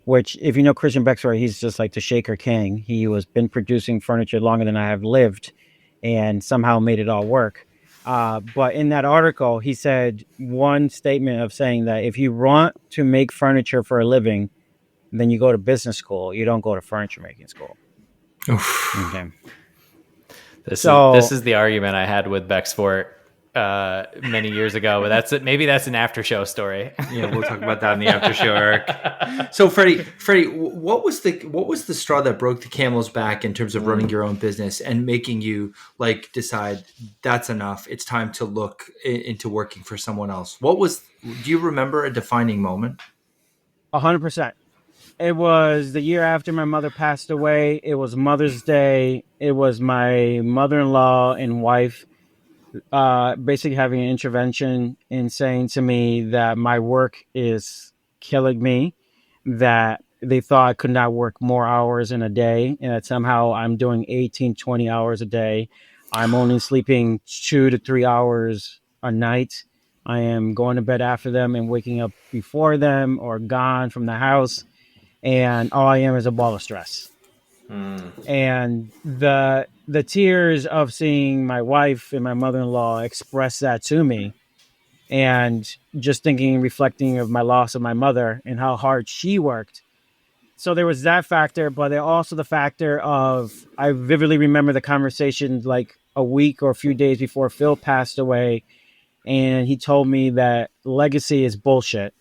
Which, if you know Christian Bexford, he's just like the Shaker King. He was been producing furniture longer than I have lived, and somehow made it all work. But in that article, he said one statement of saying that if you want to make furniture for a living, then you go to business school. You don't go to furniture making school. Okay. This is the argument I had with Bexford many years ago, but maybe that's an after show story. Yeah, we'll talk about that in the after show, Eric. So Freddy, what was the straw that broke the camel's back in terms of running your own business and making you like decide that's enough? It's time to look into working for someone else. Do you remember a defining moment? 100%. It was the year after my mother passed away. It was Mother's Day. It was my mother-in-law and wife basically having an intervention and saying to me that my work is killing me, that they thought I could not work more hours in a day, and that somehow I'm doing 18, 20 hours a day. I'm only sleeping 2 to 3 hours a night. I am going to bed after them and waking up before them or gone from the house. And all I am is a ball of stress. And the tears of seeing my wife and my mother-in-law express that to me, and just thinking, reflecting of my loss of my mother and how hard she worked. So there was that factor, but there also the factor of, I vividly remember the conversation like a week or a few days before Phil passed away, and he told me that legacy is bullshit.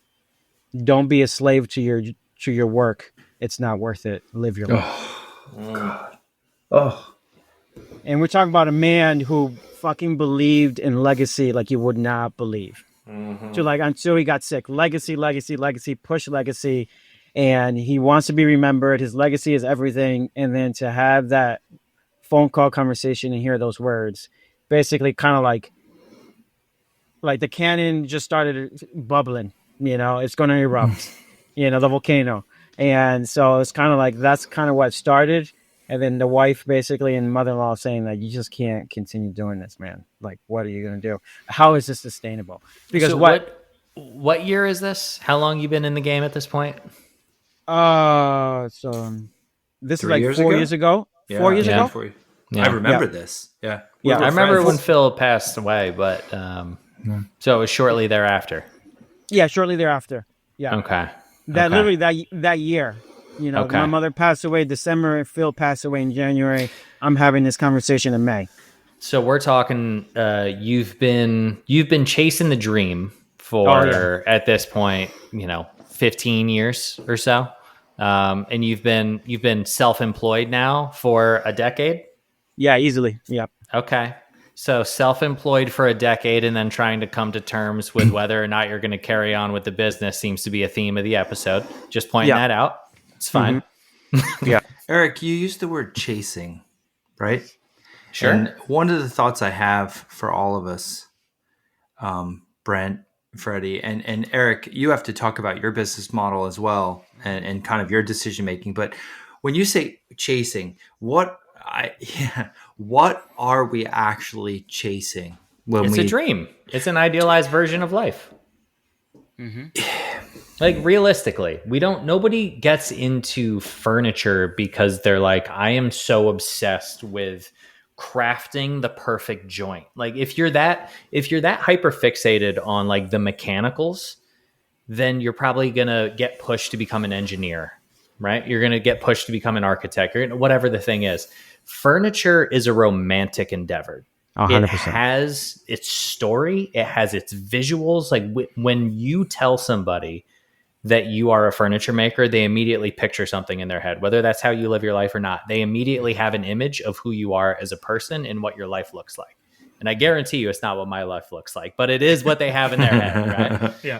Don't be a slave to your work. It's not worth it. Live your life. Oh, God. Oh. And we're talking about a man who fucking believed in legacy like you would not believe. So like until he got sick, legacy, push legacy. And he wants to be remembered. His legacy is everything. And then to have that phone call conversation and hear those words, basically kind of like the cannon just started bubbling, it's going to erupt, the volcano. And so it's kind of like, that's kind of what started. And then the wife basically and mother-in-law saying that you just can't continue doing this, man. Like, what are you going to do? How is this sustainable? Because so what year is this? How long you been in the game at this point? So this is like 4 years ago. Yeah, 4 years ago. Yeah. I remember this. Yeah. Yeah. I remember when Phil passed away, but so it was shortly thereafter. Yeah, shortly thereafter. Yeah. Okay. Literally that year. Okay. My mother passed away in December. Phil passed away in January. I'm having this conversation in May. So we're talking. You've been chasing the dream for at this point, 15 years or so, and you've been self-employed now for a decade. Yeah, easily. Yeah. Okay. So self-employed for a decade and then trying to come to terms with whether or not you're going to carry on with the business seems to be a theme of the episode. Just pointing that out. It's fine. Mm-hmm. Yeah. Eric, you used the word chasing, right? Sure. And one of the thoughts I have for all of us, Brent, Freddy, and Eric, you have to talk about your business model as well and kind of your decision-making. But when you say chasing, what are we actually chasing? It's a dream. It's an idealized version of life. Mm-hmm. Like realistically, nobody gets into furniture because they're like, I am so obsessed with crafting the perfect joint. Like if you're that hyper fixated on like the mechanicals, then you're probably going to get pushed to become an engineer, right? You're going to get pushed to become an architect or whatever the thing is. Furniture is a romantic endeavor. 100%. It has its story. It has its visuals. Like when you tell somebody that you are a furniture maker, they immediately picture something in their head, whether that's how you live your life or not. They immediately have an image of who you are as a person and what your life looks like. And I guarantee you it's not what my life looks like, but it is what they have in their head, right? Yeah.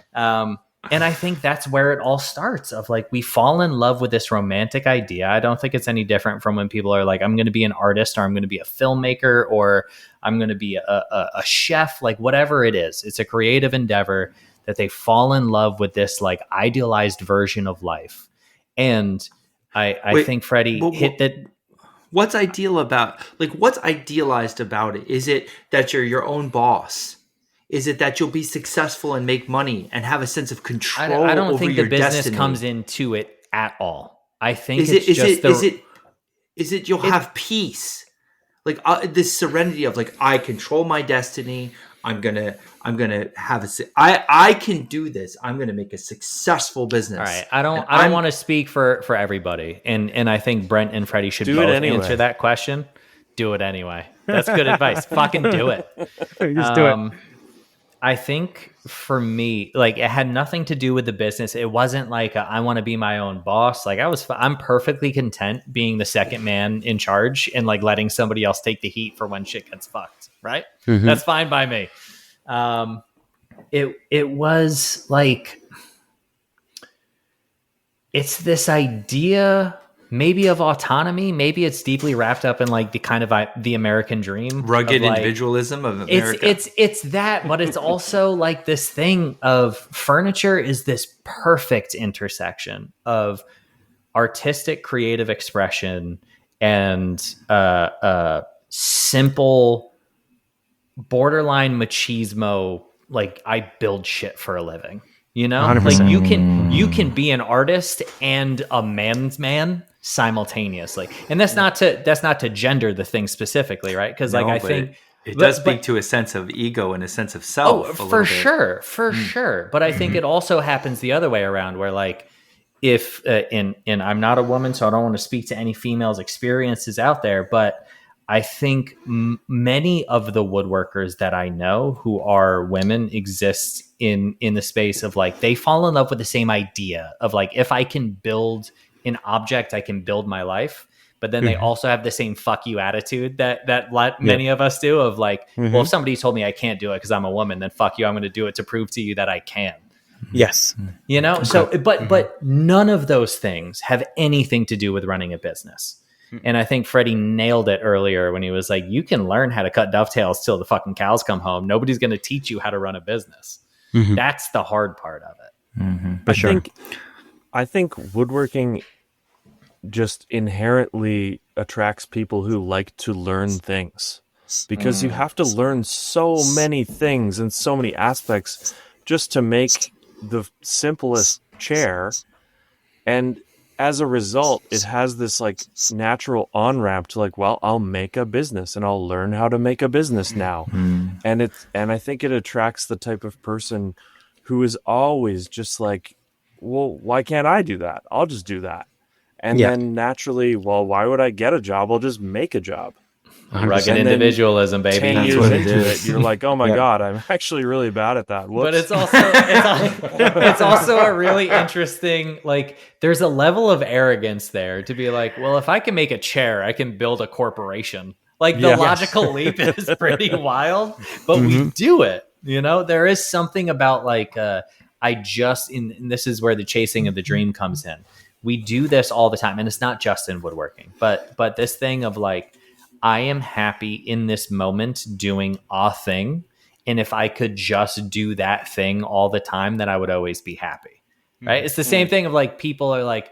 And I think that's where it all starts of like, we fall in love with this romantic idea. I don't think it's any different from when people are like, I'm going to be an artist or I'm going to be a filmmaker or I'm going to be a chef, like whatever it is. It's a creative endeavor that they fall in love with this like idealized version of life. And I think Freddy hit that. What's idealized about it? Is it that you're your own boss? Is it that you'll be successful and make money and have a sense of control? I don't think the business destiny comes into it at all. I think is it you'll have peace, like this serenity of like, I control my destiny. I'm gonna have I can do this. I'm gonna make a successful business. All right. I don't want to speak for everybody, and I think Brent and Freddy should both answer that question. Do it anyway. That's good advice. Fucking do it. Just do it. I think for me, like, it had nothing to do with the business. It wasn't like I want to be my own boss. Like, I'm perfectly content being the second man in charge and like letting somebody else take the heat for when shit gets fucked. Right? Mm-hmm. That's fine by me. It was like, it's this idea maybe of autonomy. Maybe it's deeply wrapped up in like the kind of the American dream, rugged individualism of America. It's that, but it's also like this thing of furniture is this perfect intersection of artistic creative expression and simple borderline machismo. Like, I build shit for a living, you know. 100%. Like you can be an artist and a man's man simultaneously, and that's not to gender the thing specifically, right? Because I think it does speak to a sense of ego and a sense of self. For sure. But I think it also happens the other way around, where like, if and I'm not a woman, so I don't want to speak to any females' experiences out there, but I think many of the woodworkers that I know who are women exist in the space of like, they fall in love with the same idea of like, if I can build an object, I can build my life. But then they also have the same fuck you attitude that many of us do, of like, well, if somebody told me I can't do it because I'm a woman, then fuck you, I'm going to do it to prove to you that I can. Yes. You know? Okay. So, but none of those things have anything to do with running a business. And I think Freddy nailed it earlier when he was like, you can learn how to cut dovetails till the fucking cows come home. Nobody's going to teach you how to run a business. That's the hard part of it. I think woodworking just inherently attracts people who like to learn things, because you have to learn so many things and so many aspects just to make the simplest chair. And as a result, it has this like natural on-ramp to like, well, I'll make a business and I'll learn how to make a business now. And I think it attracts the type of person who is always just like, well, why can't I do that? I'll just do that. And then naturally, well, why would I get a job? I'll just make a job. Rugged individualism, baby. 10 years into it, you're like, oh my God, I'm actually really bad at that. Whoops. But it's also a really interesting, like, there's a level of arrogance there to be like, well, if I can make a chair, I can build a corporation. Like, the logical leap is pretty wild, but we do it. You know, there is something about like, and this is where the chasing of the dream comes in. We do this all the time, and it's not just in woodworking, but this thing of like, I am happy in this moment doing a thing. And if I could just do that thing all the time, then I would always be happy. Right. It's the same thing of like, people are like,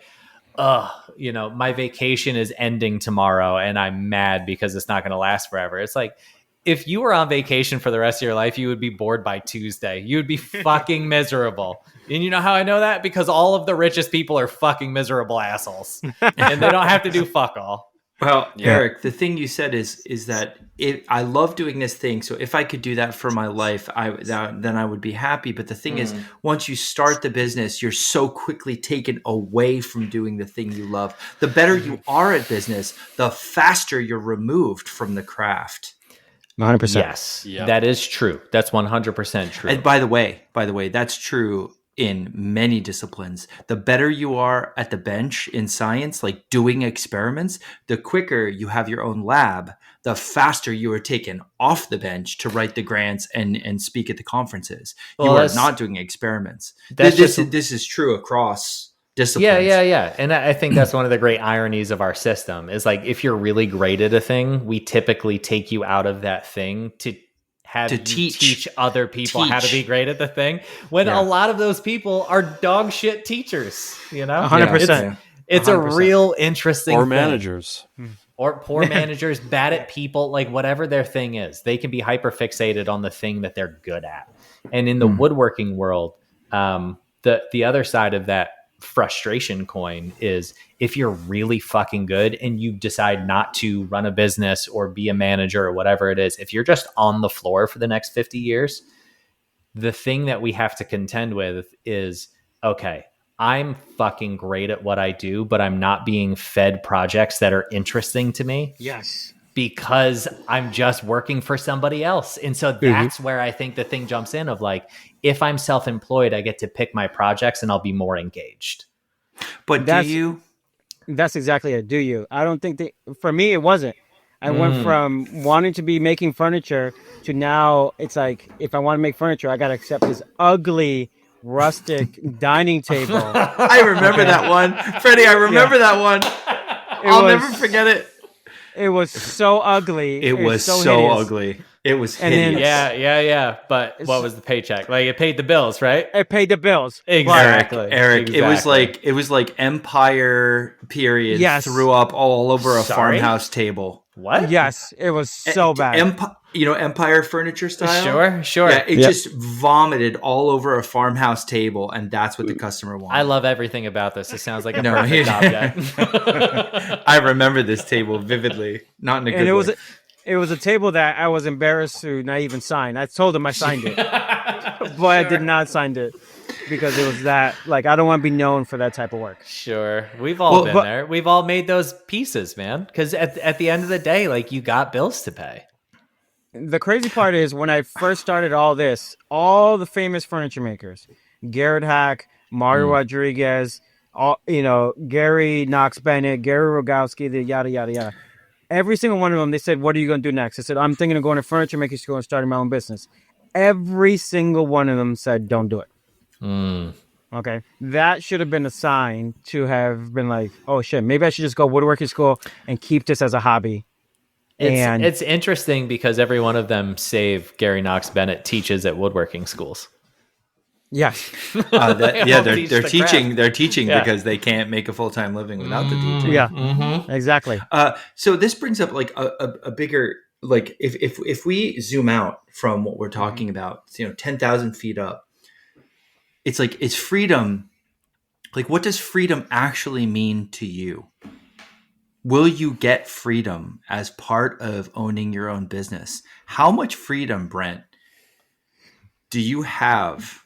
you know, my vacation is ending tomorrow and I'm mad because it's not going to last forever. It's like, if you were on vacation for the rest of your life, you would be bored by Tuesday. You would be fucking miserable. And you know how I know that? Because all of the richest people are fucking miserable assholes and they don't have to do fuck all. Well, Eric, the thing you said is that I love doing this thing. So if I could do that for my life, then I would be happy. But the thing is, once you start the business, you're so quickly taken away from doing the thing you love. The better you are at business, the faster you're removed from the craft. 100%. Yes, that is true. That's 100% true. And by the way, that's true in many disciplines. The better you are at the bench in science, like doing experiments, the quicker you have your own lab, the faster you are taken off the bench to write the grants and speak at the conferences. You are not doing experiments. This is true across disciplines. Yeah. And I think that's one of the great ironies of our system is like, if you're really great at a thing, we typically take you out of that thing to teach other people how to be great at the thing, when a lot of those people are dog shit teachers, you know. 100%. It's 100%. A real interesting or thing. managers. or poor managers, bad at people, like whatever their thing is, they can be hyper fixated on the thing that they're good at. And in the woodworking world, the other side of that frustration coin is if you're really fucking good and you decide not to run a business or be a manager or whatever it is, if you're just on the floor for the next 50 years, the thing that we have to contend with is, okay, I'm fucking great at what I do, but I'm not being fed projects that are interesting to me. Yes. Because I'm just working for somebody else. And so that's where I think the thing jumps in of like, if I'm self-employed, I get to pick my projects and I'll be more engaged. But that's exactly it. Do you? I don't think for me, it wasn't. I went from wanting to be making furniture to now it's like, if I want to make furniture, I got to accept this ugly, rustic dining table. I remember that one. Freddie, I remember that one. I'll never forget it. It was so ugly. It was so ugly. It was hideous. Yeah. But what was the paycheck? Like, it paid the bills, right? It paid the bills. Exactly. Eric, exactly. It was like Empire period threw up all over a farmhouse table. What? Yes, it was so bad. Empire furniture style? Sure. Yeah, it just vomited all over a farmhouse table, and that's what the customer wanted. I love everything about this. It sounds like a perfect object. I remember this table vividly, not in a good way. It was a table that I was embarrassed to not even sign. I told him I signed it, but I did not sign it because it was that, like, I don't want to be known for that type of work. Sure. We've all been there. We've all made those pieces, man. Because at the end of the day, like, you got bills to pay. The crazy part is when I first started all this, all the famous furniture makers, Garrett Hack, Mario Rodriguez, Gary Knox Bennett, Gary Rogowski, the yada, yada, yada. Every single one of them, they said, what are you going to do next? I said, I'm thinking of going to furniture making school and starting my own business. Every single one of them said, don't do it. Okay. That should have been a sign to have been like, oh shit, maybe I should just go woodworking school and keep this as a hobby. It's interesting because every one of them, save Gary Knox Bennett, teaches at woodworking schools. Yes. They're teaching. They're teaching because they can't make a full-time living without the teaching. Yeah, exactly. So this brings up like a bigger, like if we zoom out from what we're talking about, 10,000 feet up, it's like, it's freedom. Like, what does freedom actually mean to you? Will you get freedom as part of owning your own business? How much freedom, Brent, do you have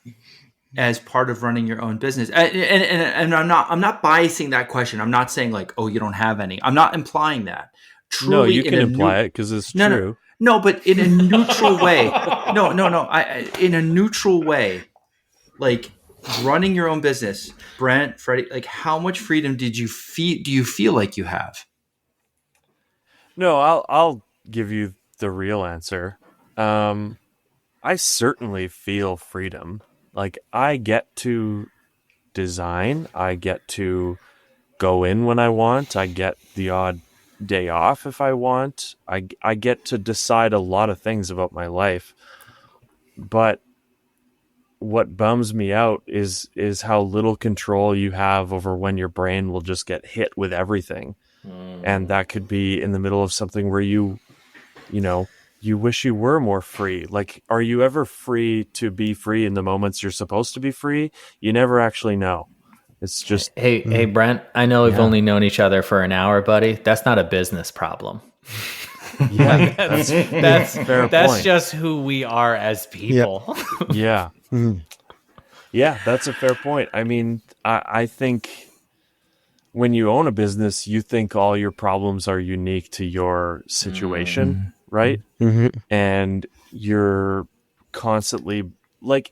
as part of running your own business? And I'm not biasing that question. I'm not saying like, oh, you don't have any. I'm not implying that. Truly, no, you can imply it because it's true. No, but in a neutral way. No. In a neutral way, like running your own business, Brent, Freddy, like how much freedom do you feel like you have? No, I'll give you the real answer. I certainly feel freedom. Like, I get to design. I get to go in when I want. I get the odd day off if I want. I get to decide a lot of things about my life. But what bums me out is how little control you have over when your brain will just get hit with everything. And that could be in the middle of something where you wish you were more free. Like, are you ever free to be free in the moments you're supposed to be free? You never actually know. It's just... Hey, Brent, I know we've only known each other for an hour, buddy. That's not a business problem. Yeah, that's fair. That's just who we are as people. Yeah. Yeah, that's a fair point. I mean, I think when you own a business, you think all your problems are unique to your situation, right? And you're constantly, like,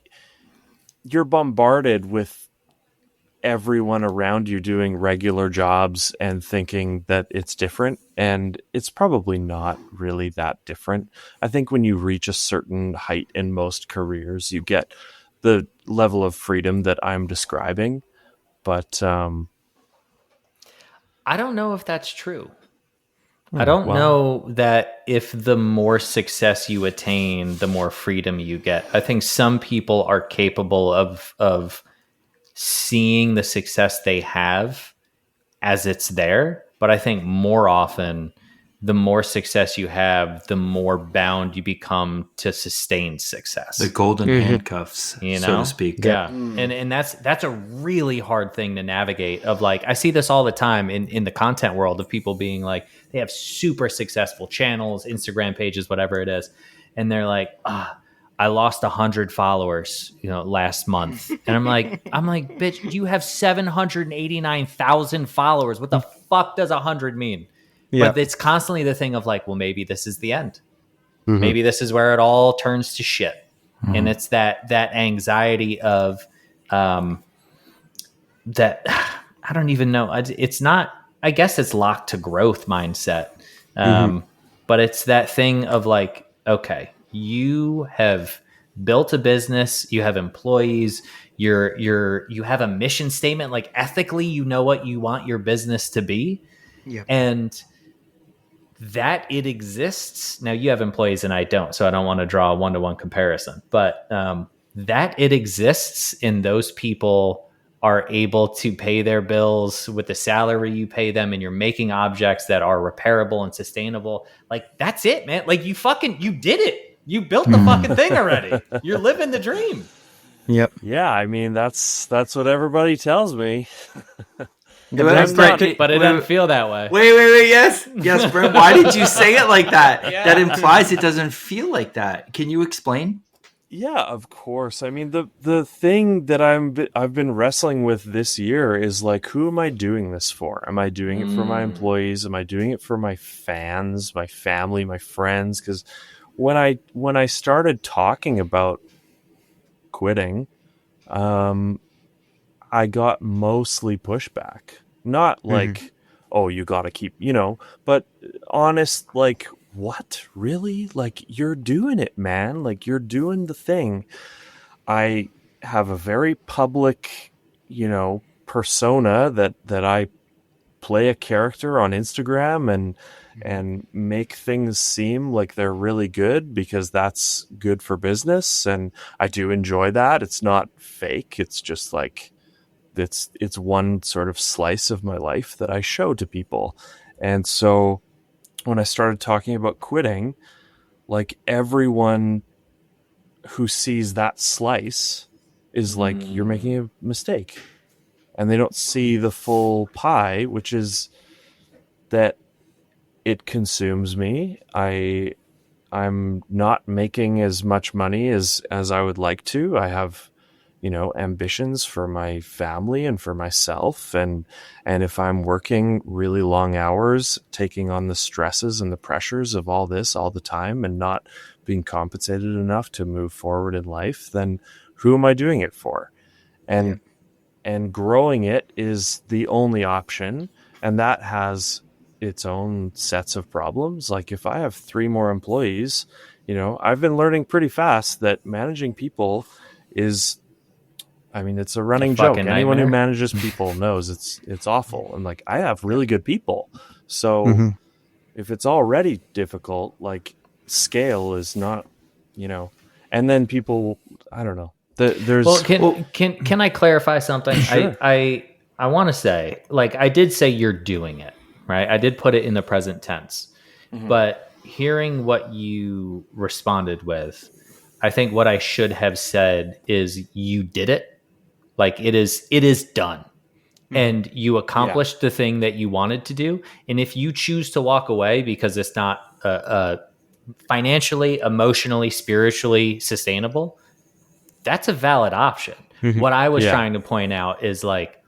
you're bombarded with everyone around you doing regular jobs and thinking that it's different. And it's probably not really that different. I think when you reach a certain height in most careers, you get the level of freedom that I'm describing. But I don't know if that's true. I don't know that if the more success you attain, the more freedom you get. I think some people are capable of seeing the success they have as it's there. But I think more often the more success you have, the more bound you become to sustain success. The golden handcuffs, so to speak. Yeah. And that's a really hard thing to navigate of like, I see this all the time in the content world of people being like, they have super successful channels, Instagram pages, whatever it is. And they're like, I lost 100 followers, last month. And I'm like, bitch, you have 789,000 followers. What the fuck does 100 mean? But it's constantly the thing of like, well, maybe this is the end. Maybe this is where it all turns to shit. And it's that anxiety of that I don't even know. It's not, I guess it's locked to growth mindset. But it's that thing of like, okay, you have built a business, you have employees, you have a mission statement, like ethically, you know what you want your business to be. And that it exists. Now you have employees and I don't, so I don't want to draw a one-to-one comparison, but that it exists and those people are able to pay their bills with the salary you pay them and you're making objects that are repairable and sustainable. Like that's it, man. Like you did it. You built the fucking thing already. You're living the dream. Yep. Yeah. I mean, that's what everybody tells me. But it doesn't feel that way. Wait. Yes, Brent. Why did you say it like that? That implies it doesn't feel like that. Can you explain? Yeah, of course. I mean, the thing that I've been wrestling with this year is like, who am I doing this for? Am I doing it for my employees? Am I doing it for my fans, my family, my friends? Because when I started talking about quitting, I got mostly pushback. Not like, oh, you got to keep, but honest, like, what? Really? Like, you're doing it, man. Like, you're doing the thing. I have a very public, persona that I play a character on Instagram and make things seem like they're really good because that's good for business. And I do enjoy that. It's not fake. It's just like, it's one sort of slice of my life that I show to people. And so when I started talking about quitting, like everyone who sees that slice is like, you're making a mistake. And they don't see the full pie, which is that it consumes me. I'm not making as much money as I would like to. I have ambitions for my family and for myself. And if I'm working really long hours, taking on the stresses and the pressures of all this all the time and not being compensated enough to move forward in life, then who am I doing it for? And growing it is the only option. And that has its own sets of problems. Like if I have 3 more employees, I've been learning pretty fast that managing people is, it's a running joke. Anyone who manages people knows it's awful. And like, I have really good people. So if it's already difficult, like scale is not, and then people, I don't know. Can I clarify something? Sure. I want to say, like, I did say you're doing it, right? I did put it in the present tense, but hearing what you responded with, I think what I should have said is you did it. Like it is done and you accomplished the thing that you wanted to do. And if you choose to walk away because it's not financially, emotionally, spiritually sustainable, that's a valid option. What I was trying to point out is like,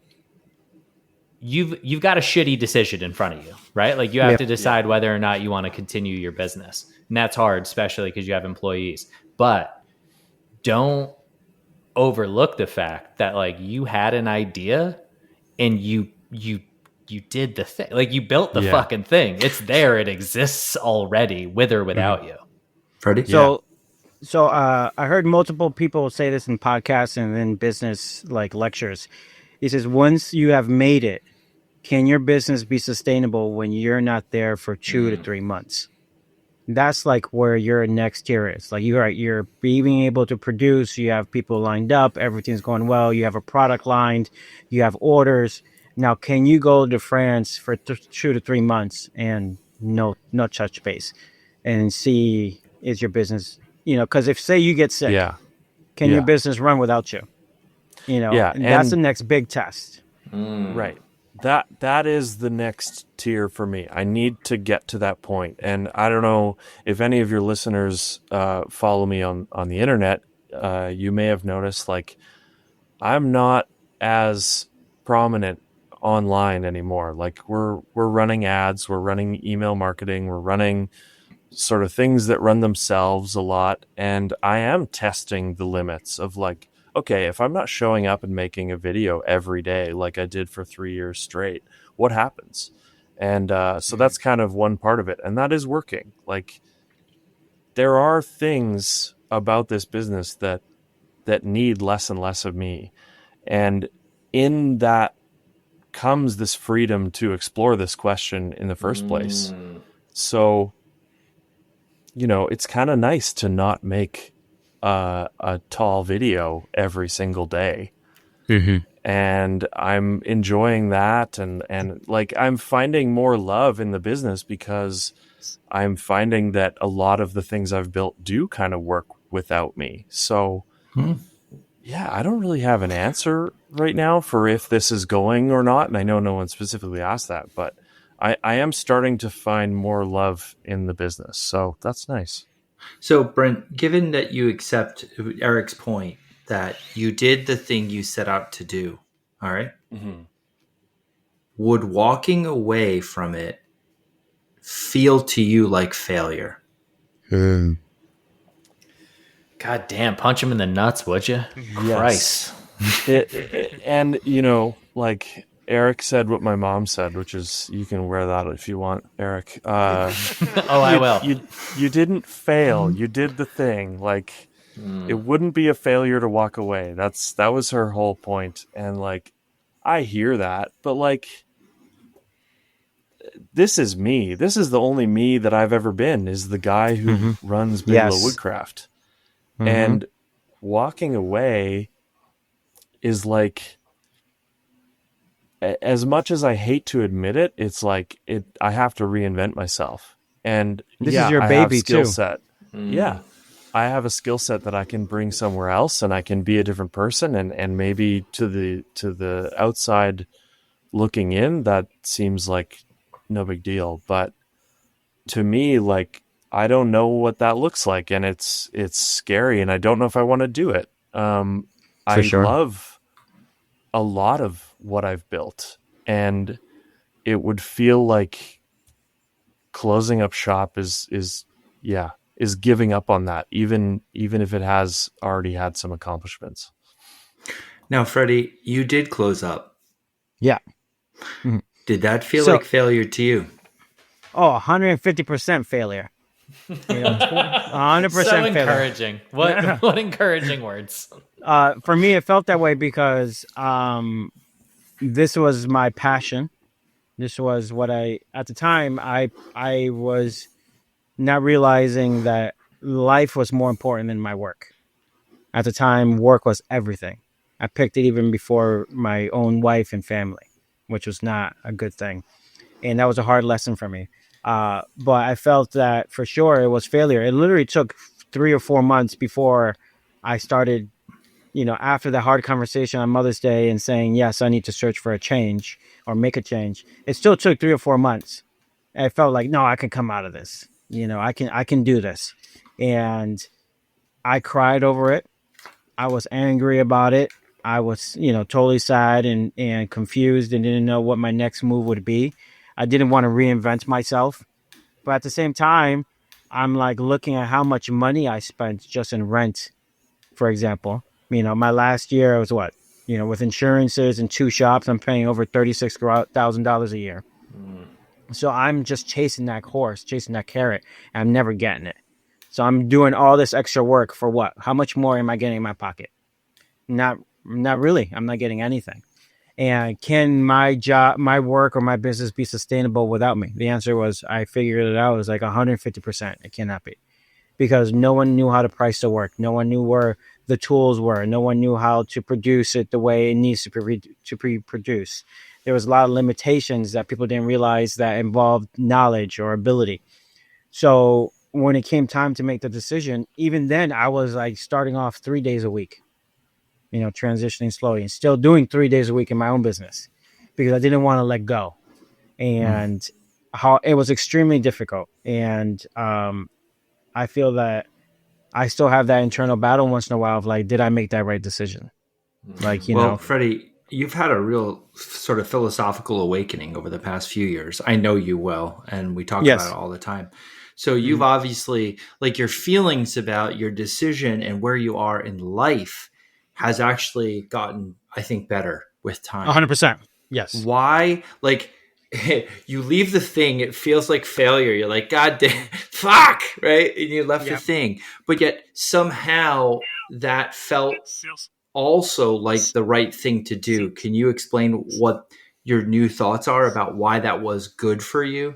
you've got a shitty decision in front of you, right? Like you have to decide whether or not you want to continue your business. And that's hard, especially because you have employees, but don't overlook the fact that like you had an idea and you did the thing. Like you built the fucking thing. It's there. It exists already with or without you. Freddy? So I heard multiple people say this in podcasts and in business like lectures. He says, once you have made it, can your business be sustainable when you're not there for 2 to 3 months? That's like where your next tier is. Like you're being able to produce, you have people lined up, everything's going well, you have a product lined, you have orders. Now, can you go to France for 2 to 3 months and no touch base and see, is your business, because if say you get sick, can your business run without you? And that's the next big test. Right. That is the next tier for me. I need to get to that point. And I don't know if any of your listeners follow me on the internet. You may have noticed, like, I'm not as prominent online anymore. Like, we're running ads, we're running email marketing, we're running sort of things that run themselves a lot. And I am testing the limits of, like, okay, if I'm not showing up and making a video every day like I did for 3 years straight, what happens? And so that's kind of one part of it. And that is working. Like, there are things about this business that need less and less of me. And in that comes this freedom to explore this question in the first place. So, it's kind of nice to not make a tall video every single day. And I'm enjoying that. And like, I'm finding more love in the business because I'm finding that a lot of the things I've built do kind of work without me. So yeah, I don't really have an answer right now for if this is going or not. And I know no one specifically asked that, but I am starting to find more love in the business. So that's nice. So, Brent, given that you accept Eric's point that you did the thing you set out to do, all right? Would walking away from it feel to you like failure? God damn, punch him in the nuts, would you? Yes. Christ. And, like Eric said what my mom said, which is, you can wear that if you want, Eric. I will. You didn't fail. You did the thing. Like, it wouldn't be a failure to walk away. That was her whole point. And, like, I hear that, but, like, this is me. This is the only me that I've ever been, is the guy who runs Biglow Woodcraft. And walking away is, like, as much as I hate to admit it, it's like I have to reinvent myself. And this is your baby skill set. Yeah. I have a skill set that I can bring somewhere else, and I can be a different person, and maybe to the outside looking in, that seems like no big deal. But to me, like, I don't know what that looks like, and it's scary, and I don't know if I want to do it. I love a lot of what I've built, and it would feel like closing up shop is giving up on that, even if it has already had some accomplishments. Now, Freddy, you did close up. Yeah. Did that feel like failure to you? Oh, 150% failure. 100% so encouraging. What encouraging words. For me, it felt that way because this was my passion. This was what at the time, I was not realizing that life was more important than my work. At the time, work was everything. I picked it even before my own wife and family, which was not a good thing. And that was a hard lesson for me. But I felt that for sure it was failure. It literally took 3 or 4 months before I started, after the hard conversation on Mother's Day and saying, yes, I need to search for a change or make a change. It still took 3 or 4 months. And I felt like, no, I can come out of this. I can do this. And I cried over it. I was angry about it. I was, totally sad and confused and didn't know what my next move would be. I didn't want to reinvent myself. But at the same time, I'm like looking at how much money I spent just in rent, for example. My last year was what? With insurances and 2 shops, I'm paying over $36,000 a year. So I'm just chasing that horse, chasing that carrot, and I'm never getting it. So I'm doing all this extra work for what? How much more am I getting in my pocket? Not really. I'm not getting anything. And can my job, my work, or my business be sustainable without me? The answer was, I figured it out. It was like 150%. It cannot be, because no one knew how to price the work. No one knew where the tools were. No one knew how to produce it the way it needs to be produced. there was a lot of limitations that people didn't realize that involved knowledge or ability. So when it came time to make the decision, even then I was like starting off 3 days a week, transitioning slowly and still doing 3 days a week in my own business because I didn't want to let go. And how it was extremely difficult. And I feel that I still have that internal battle once in a while of like, did I make that right decision? Like, well, Freddy, you've had a real sort of philosophical awakening over the past few years. I know you well, and we talk about it all the time. So you've obviously, like, your feelings about your decision and where you are in life has actually gotten, I think, better with time. 100%. Yes. Why? Like, you leave the thing, it feels like failure. You're like, God damn, fuck, right? And you left the thing. But yet somehow that felt also like the right thing to do. Can you explain what your new thoughts are about why that was good for you?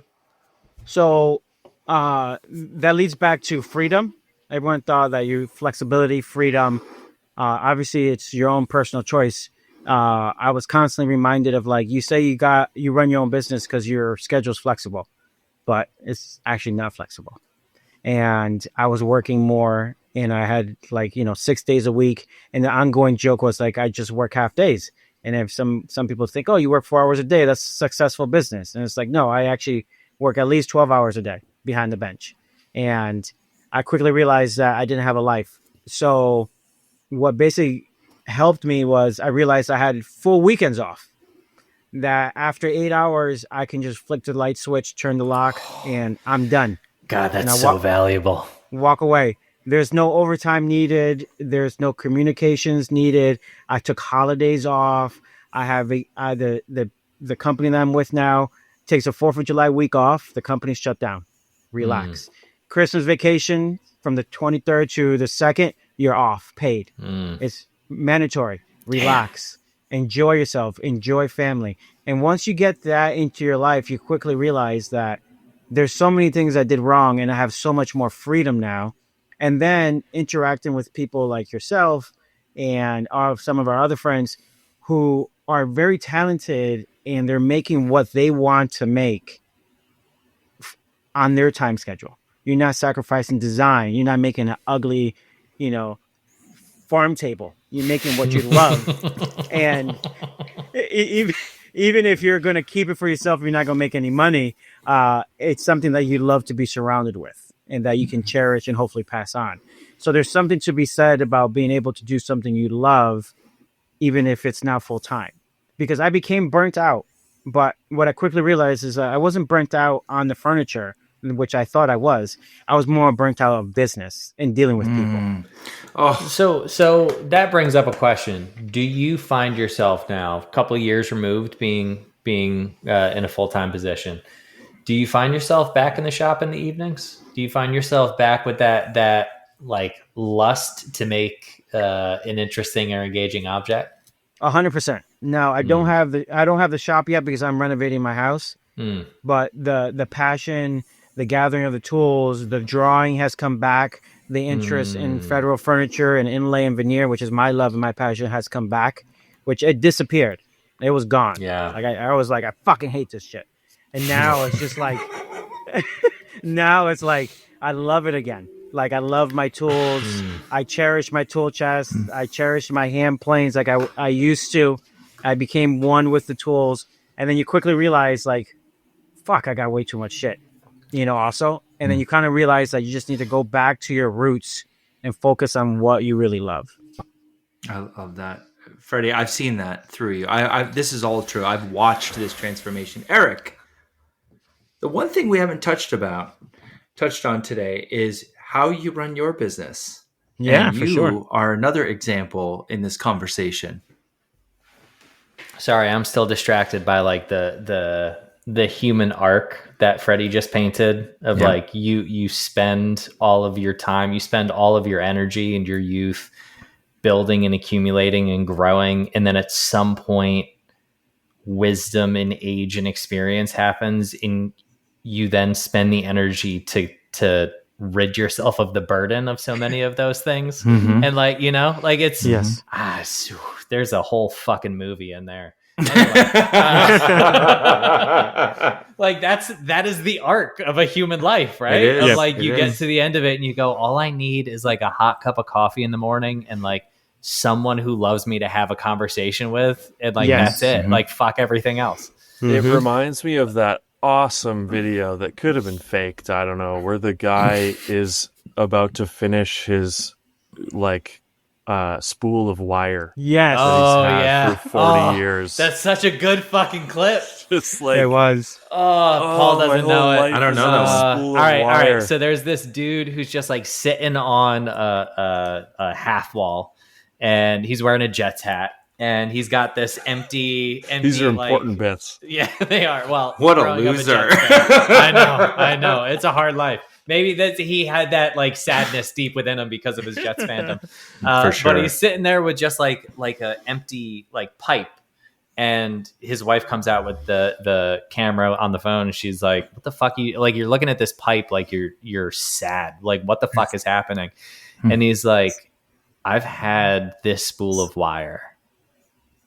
So that leads back to freedom. Everyone thought that flexibility, freedom, obviously it's your own personal choice. I was constantly reminded of like, you say you run your own business because your schedule's flexible, but it's actually not flexible. And I was working more and I had 6 days a week. And the ongoing joke was like, I just work half days. And if some people think, oh, you work 4 hours a day, that's successful business. And it's like, no, I actually work at least 12 hours a day behind the bench. And I quickly realized that I didn't have a life. So what basically helped me was I realized I had full weekends off. That after 8 hours, I can just flick the light switch, turn the lock, and I'm done. God, that's so valuable. Walk away. There's no overtime needed. There's no communications needed. I took holidays off. I have the company that I'm with now takes a 4th of July week off. The company's shut down. Relax. Christmas vacation from the 23rd to the 2nd, you're off, paid. It's mandatory. Relax. Enjoy yourself. Enjoy family. And once you get that into your life, you quickly realize that there's so many things I did wrong and I have so much more freedom now. And then interacting with people like yourself and some of our other friends who are very talented and they're making what they want to make on their time schedule. You're not sacrificing design. You're not making an ugly, farm table. You're making what you love. And even if you're going to keep it for yourself, you're not going to make any money. It's something that you love to be surrounded with and that you can cherish and hopefully pass on. So there's something to be said about being able to do something you love, even if it's not full time. Because I became burnt out. But what I quickly realized is I wasn't burnt out on the furniture, which I thought I was. I was more burnt out of business and dealing with people. Oh, so that brings up a question. Do you find yourself now, a couple of years removed, being in a full-time position? Do you find yourself back in the shop in the evenings? Do you find yourself back with that like lust to make an interesting or engaging object? 100%. No, I don't have the shop yet because I'm renovating my house. But the passion, the gathering of the tools, the drawing has come back. The interest in federal furniture and inlay and veneer, which is my love and my passion, has come back, which it disappeared. It was gone. Yeah. Like I was like, I fucking hate this shit. And now it's just like, now it's like, I love it again. Like I love my tools. I cherish my tool chest. I cherish my hand planes like I used to. I became one with the tools. And then you quickly realize like, fuck, I got way too much shit, also. And then you kind of realize that you just need to go back to your roots and focus on what you really love. I love that. Freddy, I've seen that through you. This is all true. I've watched this transformation. Eric, the one thing we haven't touched on today is how you run your business. Yeah, and you for sure. are another example in this conversation. Sorry, I'm still distracted by like the human arc that Freddy just painted of like you spend all of your time, you spend all of your energy and your youth building and accumulating and growing. And then at some point, wisdom and age and experience happens and you then spend the energy to rid yourself of the burden of so many of those things. And like, it's, there's a whole fucking movie in there. Anyway, like that is the arc of a human life, right? Of like you get to the end of it and you go, all I need is like a hot cup of coffee in the morning and like someone who loves me to have a conversation with, and like that's it. Mm-hmm. Like fuck everything else. It reminds me of that awesome video that could have been faked, I don't know, where the guy is about to finish his like spool of wire. Yes. For 40 years. That's such a good fucking clip. Just like it was. Paul doesn't know it. I don't know that one. All right. So there's this dude who's just like sitting on a half wall, and he's wearing a Jets hat, and he's got this empty. These are important bits. Yeah, they are. Well, what a loser! I know. It's a hard life. Maybe that he had that like sadness deep within him because of his Jets fandom. For sure. But he's sitting there with just like an empty like pipe, and his wife comes out with the camera on the phone, and she's like, "What the fuck? You're looking at this pipe like you're sad. Like what the fuck is happening?" And he's like, "I've had this spool of wire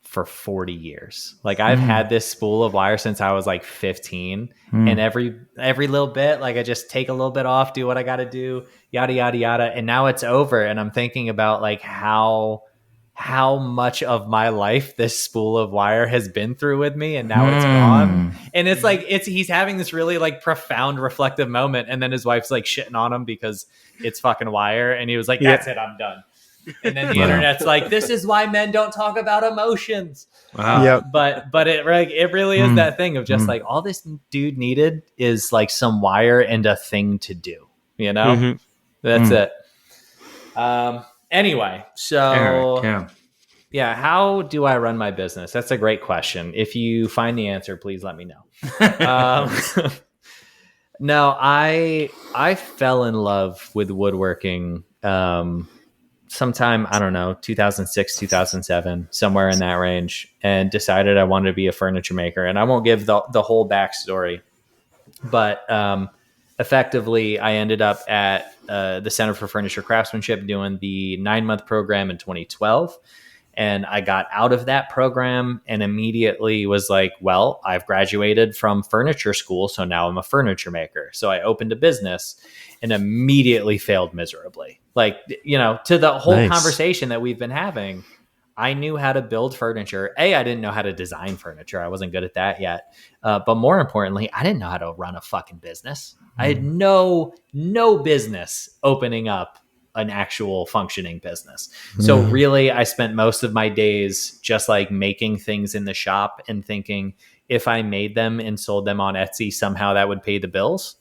for 40 years. Like I've had this spool of wire since I was like 15. And every little bit, like I just take a little bit off, do what I got to do, yada, yada, yada. And now it's over. And I'm thinking about like how much of my life this spool of wire has been through with me. And now it's gone. And it's like, he's having this really like profound reflective moment. And then his wife's like shitting on him because it's fucking wire. And he was like, that's it, I'm done. And then the internet's like, this is why men don't talk about emotions. Wow. Yep. But it really is that thing of just like all this dude needed is like some wire and a thing to do, you know? That's it. Anyway, so yeah, how do I run my business? That's a great question. If you find the answer, please let me know. No, I fell in love with woodworking sometime, I don't know, 2006, 2007, somewhere in that range, and decided I wanted to be a furniture maker. And I won't give the whole backstory, but effectively I ended up at the Center for Furniture Craftsmanship doing the 9-month program in 2012. And I got out of that program and immediately was like, well, I've graduated from furniture school, so now I'm a furniture maker. So I opened a business and immediately failed miserably. Like, you know, to the whole conversation that we've been having, I knew how to build furniture. I didn't know how to design furniture. I wasn't good at that yet. But more importantly, I didn't know how to run a fucking business. I had no business opening up an actual functioning business. So really, I spent most of my days just like making things in the shop and thinking if I made them and sold them on Etsy, somehow that would pay the bills.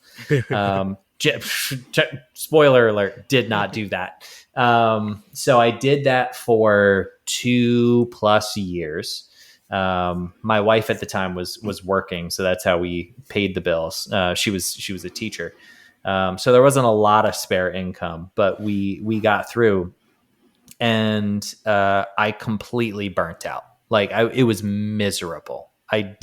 Spoiler alert, did not do that. So I did that for 2+ years. My wife at the time was working, so that's how we paid the bills. She was a teacher. So there wasn't a lot of spare income, but we got through, and I completely burnt out. Like it was miserable. I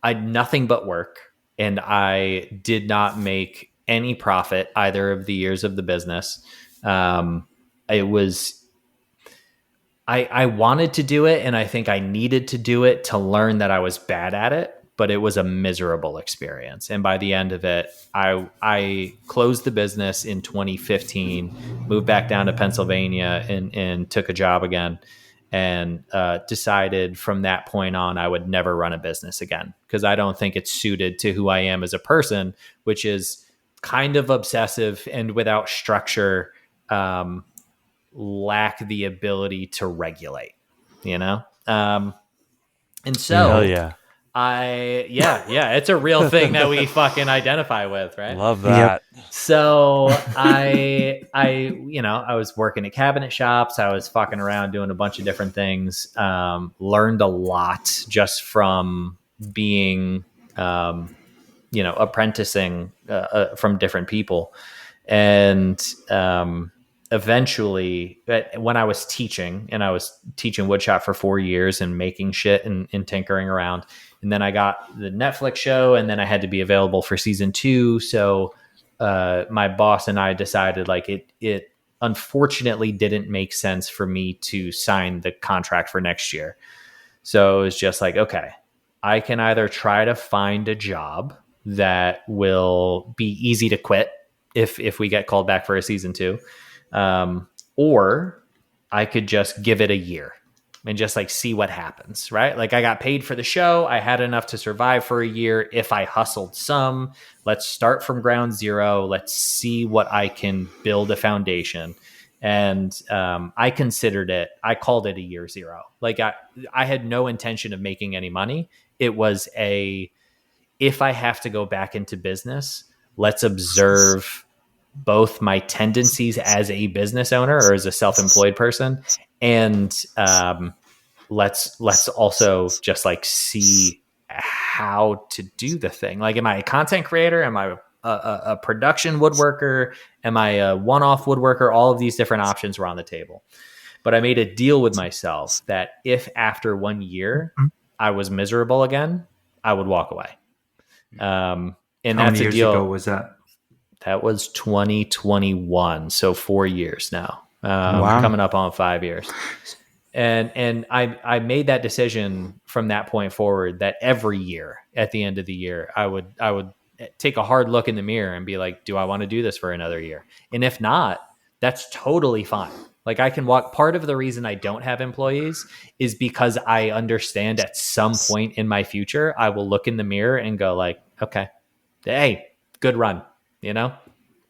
had nothing but work, and I did not make any profit either of the years of the business. I wanted to do it, and I think I needed to do it to learn that I was bad at it, but it was a miserable experience. And by the end of it, I closed the business in 2015, moved back down to Pennsylvania and took a job again, and decided from that point on I would never run a business again, because I don't think it's suited to who I am as a person, which is kind of obsessive and without structure, lack the ability to regulate, you know? And so it's a real thing that we fucking identify with, right? Love that. Yep. So I was working at cabinet shops. I was fucking around doing a bunch of different things. Learned a lot just from being, apprenticing from different people. And eventually, when I was teaching, and I was teaching woodshop for 4 years and making shit and tinkering around, and then I got the Netflix show, and then I had to be available for season 2. So my boss and I decided like it unfortunately didn't make sense for me to sign the contract for next year. So it was just like, okay, I can either try to find a job that will be easy to quit if we get called back for a season 2, or I could just give it a year and just like see what happens, right? Like I got paid for the show. I had enough to survive for a year. If I hustled some, let's start from ground zero. Let's see what I can build a foundation. And I considered it, I called it a year 0. Like I had no intention of making any money. It was if I have to go back into business, let's observe both my tendencies as a business owner or as a self-employed person. And let's also just like see how to do the thing. Like, am I a content creator? Am I a production woodworker? Am I a one-off woodworker? All of these different options were on the table. But I made a deal with myself that if after 1 year I was miserable again, I would walk away. And how that's many years a deal. ago was that? That was 2021. So 4 years now, coming up on 5 years. And I made that decision from that point forward that every year at the end of the year, I would take a hard look in the mirror and be like, do I want to do this for another year? And if not, that's totally fine. Like I can walk. Part of the reason I don't have employees is because I understand at some point in my future, I will look in the mirror and go like, okay, hey, good run,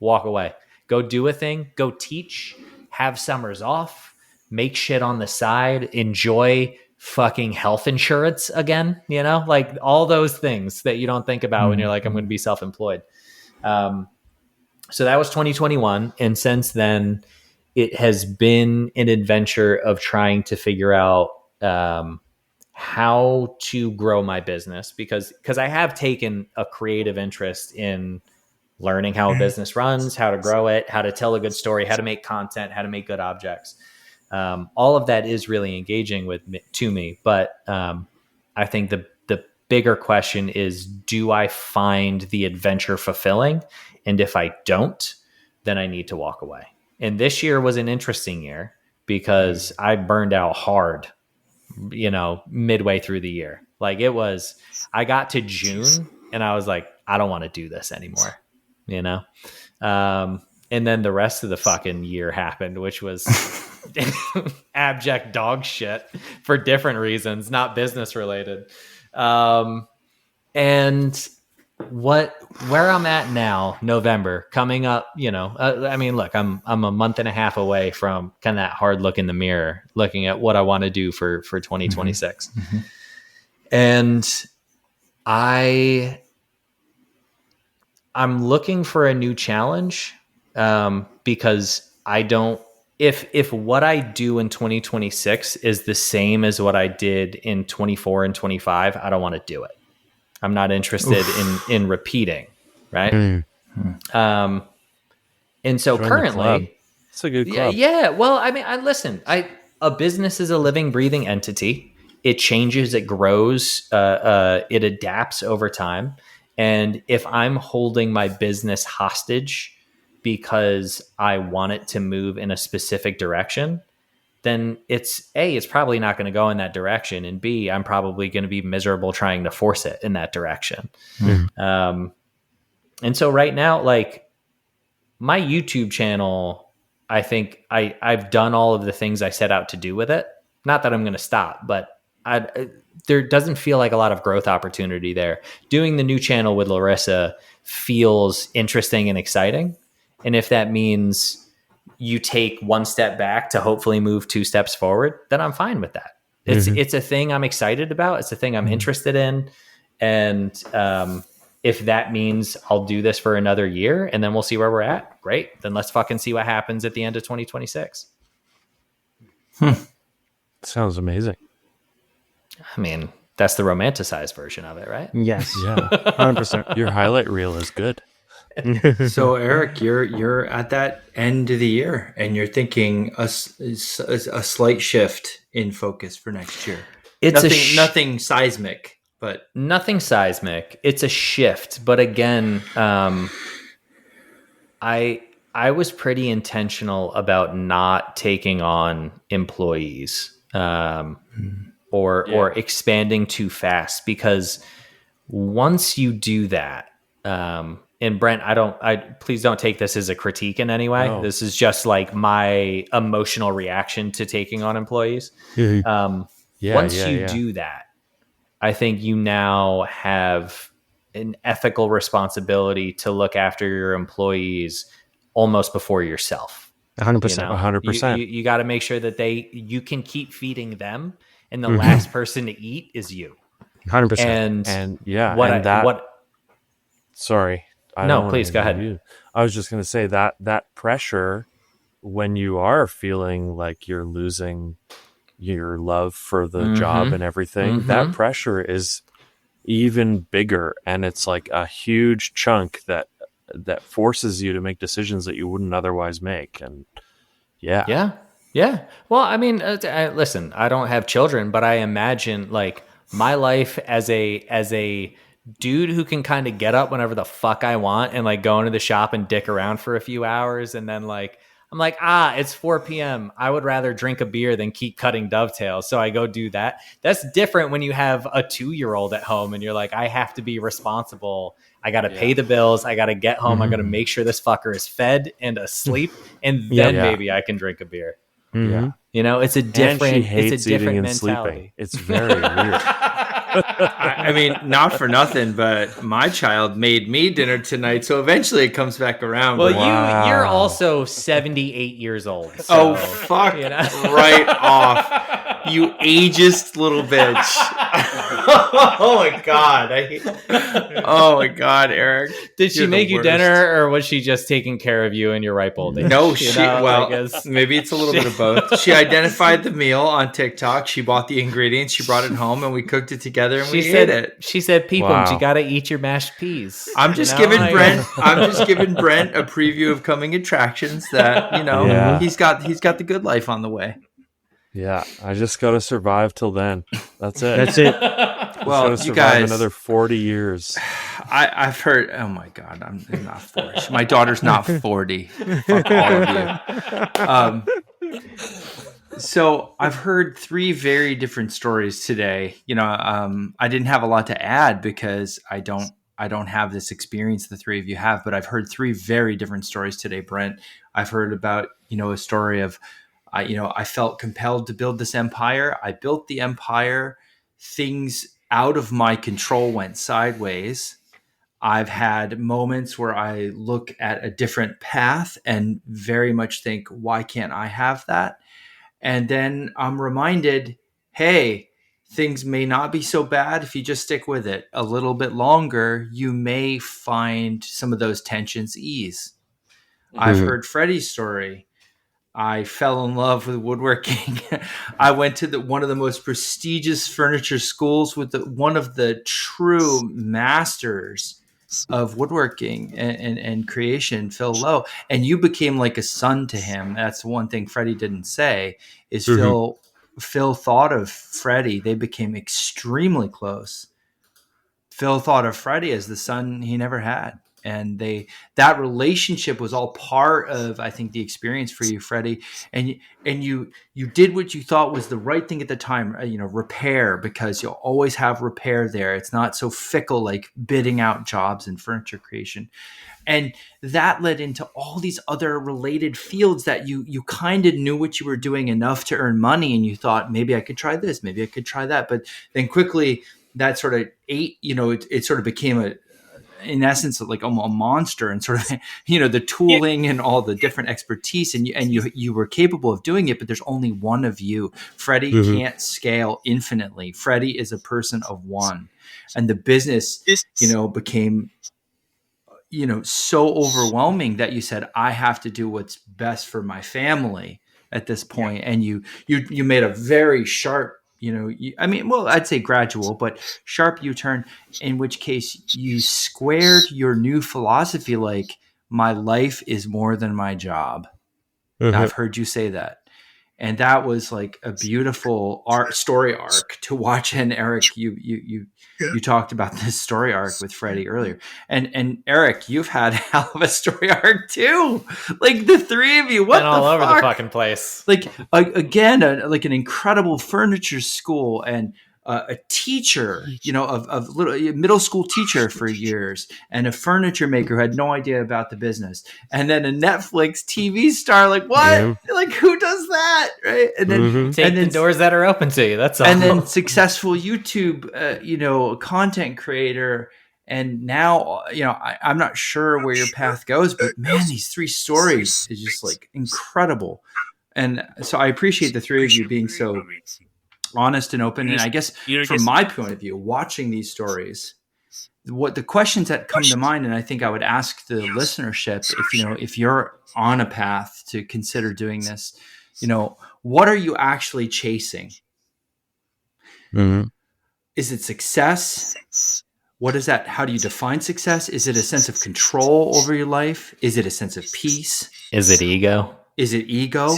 walk away, go do a thing, go teach, have summers off, make shit on the side, enjoy fucking health insurance again, like all those things that you don't think about when you're like, I'm going to be self-employed. So that was 2021. And since then it has been an adventure of trying to figure out, how to grow my business because I have taken a creative interest in learning how a business runs, how to grow it, how to tell a good story, how to make content, how to make good objects. All of that is really engaging to me. But I think the bigger question is, do I find the adventure fulfilling? And if I don't, then I need to walk away. And this year was an interesting year because I burned out hard, midway through the year. Like I got to June and I was like, I don't want to do this anymore, and then the rest of the fucking year happened, which was abject dog shit for different reasons, not business related. And where I'm at now, November coming up, I mean, look, I'm a month and a half away from kind of that hard look in the mirror, looking at what I want to do for 2026. Mm-hmm. And I'm looking for a new challenge, because if what I do in 2026 is the same as what I did in 24 and 25, I don't want to do it. I'm not interested in repeating, right? Mm-hmm. And so currently, it's a good club. Yeah. Well, I mean, listen. A business is a living, breathing entity. It changes, it grows, it adapts over time. And if I'm holding my business hostage because I want it to move in a specific direction, then it's probably not going to go in that direction. And B, I'm probably going to be miserable trying to force it in that direction. Mm-hmm. And so right now, like my YouTube channel, I think I've done all of the things I set out to do with it. Not that I'm going to stop, but there doesn't feel like a lot of growth opportunity there. Doing the new channel with Larissa feels interesting and exciting. And if that means you take one step back to hopefully move 2 steps forward, then I'm fine with that. It's a thing I'm excited about. It's a thing I'm interested in. And if that means I'll do this for another year and then we'll see where we're at, great. Then let's fucking see what happens at the end of 2026. Sounds amazing. I mean, that's the romanticized version of it, right? Yes. Yeah. 100%. Your highlight reel is good. So Eric, you're at that end of the year and you're thinking a slight shift in focus for next year. It's nothing seismic, but nothing seismic. It's a shift, but again, I was pretty intentional about not taking on employees. or expanding too fast, because once you do that, and Brent, please don't take this as a critique in any way. No. This is just like my emotional reaction to taking on employees. Once you do that, I think you now have an ethical responsibility to look after your employees almost before yourself. 100%. 100%. You got to make sure that you can keep feeding them, and the last person to eat is you. 100%. Sorry. Please go ahead. I was just going to say that pressure, when you are feeling like you're losing your love for the job and everything, that pressure is even bigger, and it's like a huge chunk that forces you to make decisions that you wouldn't otherwise make. And yeah. Well, I mean, listen, I don't have children, but I imagine like my life as a dude who can kind of get up whenever the fuck I want and like go into the shop and dick around for a few hours, and then like I'm like, it's 4 p.m. I would rather drink a beer than keep cutting dovetails. So I go do that. That's different when you have a 2-year-old at home and you're like, I have to be responsible. I got to pay the bills. I got to get home. I got to make sure this fucker is fed and asleep. And then maybe I can drink a beer. Yeah. You know, it's a different, and she hates it's a different eating and mentality. Sleeping. It's very weird. I mean, not for nothing, but my child made me dinner tonight, so eventually it comes back around. Well, you're also 78 years old. So, oh, fuck right off, you ageist little bitch. Oh my god, oh my god, Eric. Did she make you dinner, or was she just taking care of you in your ripe old age? No, maybe it's a little bit of both. She identified the meal on TikTok. She bought the ingredients. She brought it home, and we cooked it together. And we ate it. She said, "People, you got to eat your mashed peas." I'm just giving Brent. I'm just giving Brent a preview of coming attractions that he's got the good life on the way. Yeah, I just got to survive till then. That's it. That's it. Well, you guys, another 40 years. I've heard. Oh my god, I'm not 40. My daughter's not 40. Fuck all of you. So I've heard 3 very different stories today. I didn't have a lot to add because I don't have this experience the 3 of you have, but I've heard 3 very different stories today, Brent. I've heard about, a story of, I felt compelled to build this empire. I built the empire. Things out of my control went sideways. I've had moments where I look at a different path and very much think, why can't I have that? And then I'm reminded, hey, things may not be so bad if you just stick with it a little bit longer. You may find some of those tensions ease. I've heard Freddy's story. I fell in love with woodworking. I went to one of the most prestigious furniture schools with one of the true masters of woodworking and creation, Phil Lowe. And you became like a son to him. That's the one thing Freddy didn't say is Phil thought of Freddy. They became extremely close. Phil thought of Freddy as the son he never had. And that relationship was all part of, I think, the experience for you, Freddy. And you did what you thought was the right thing at the time, repair, because you'll always have repair there. It's not so fickle like bidding out jobs in furniture creation. And that led into all these other related fields that you kind of knew what you were doing enough to earn money. And you thought, maybe I could try this, maybe I could try that. But then quickly that sort of it sort of became in essence, like a monster, and sort of, the tooling and all the different expertise, and you were capable of doing it, but there's only one of you. Freddy can't scale infinitely. Freddy is a person of one, and the business, became, so overwhelming that you said, I have to do what's best for my family at this point. And you made a very sharp, I'd say gradual, but sharp U-turn, in which case you squared your new philosophy, like, my life is more than my job. I've heard you say that. And that was like a beautiful story arc to watch. And Eric, you talked about this story arc with Freddy earlier, and Eric, you've had a hell of a story arc too. Like the three of you, what all over the fucking place. Like again, like an incredible furniture school and a teacher, of little middle school teacher for years, and a furniture maker who had no idea about the business, and then a Netflix TV star. Like what? Yeah. Like who does that, right? And then take the doors that are open to you. That's all. And then successful YouTube, content creator. And now, I'm not sure where your path goes, but man, these three stories is just like incredible. And so I appreciate the three of you being so honest and open. And I guess from my point of view, watching these stories, what the questions that come to mind, and I think I would ask the listenership, if you're on a path to consider doing this, what are you chasing? Mm-hmm. Is it success? What is that? How do you define success? Is it a sense of control over your life? Is it a sense of peace? Is it ego? Is it ego?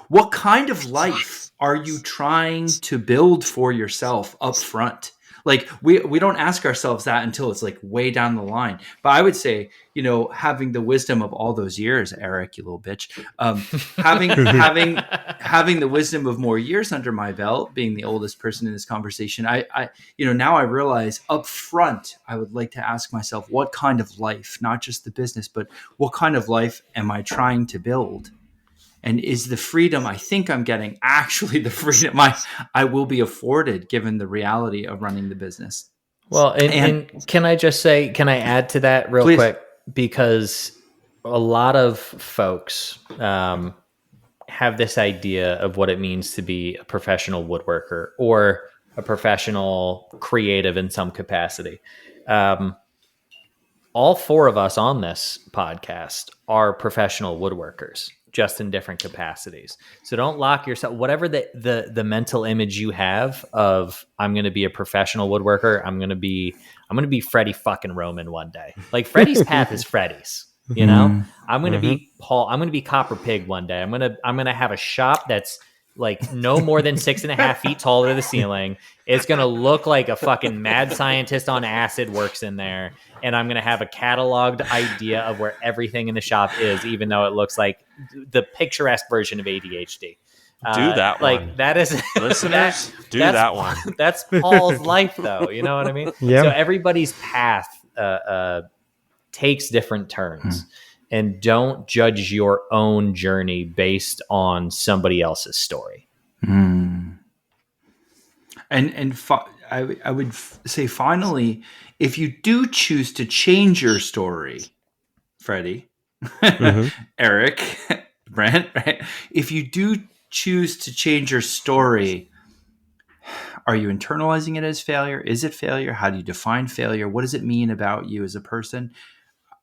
What kind of life are you trying to build for yourself up front? Like we don't ask ourselves that until it's like way down the line. But I would say, having the wisdom of all those years, Eric, you little bitch, having the wisdom of more years under my belt, being the oldest person in this conversation, I now I realize up front, I would like to ask myself, what kind of life, not just the business, but what kind of life am I trying to build? And is the freedom I think I'm getting actually the freedom I will be afforded given the reality of running the business? Well, and can I just say, can I add to that real quick? Because a lot of folks have this idea of what it means to be a professional woodworker or a professional creative in some capacity. All four of us on this podcast are professional woodworkers, just in different capacities. So don't lock yourself, whatever the mental image you have of, I'm going to be a professional woodworker. I'm going to be Freddy fucking Roman one day. Like Freddy's path is Freddy's, I'm going to be Paul. I'm going to be Copper Pig one day. I'm going to have a shop that's like no more than 6.5 feet taller to the ceiling. It's going to look like a fucking mad scientist on acid works in there. And I'm going to have a cataloged idea of where everything in the shop is, even though it looks like the picturesque version of ADHD. Do that one. Like that is listeners. That one. That's Paul's life, though. You know what I mean? Yeah. So everybody's path takes different turns, and don't judge your own journey based on somebody else's story. Mm. I would say finally, if you do choose to change your story, Freddy, Eric, Brent, right? If you do choose to change your story, are you internalizing it as failure? Is it failure? How do you define failure? What does it mean about you as a person?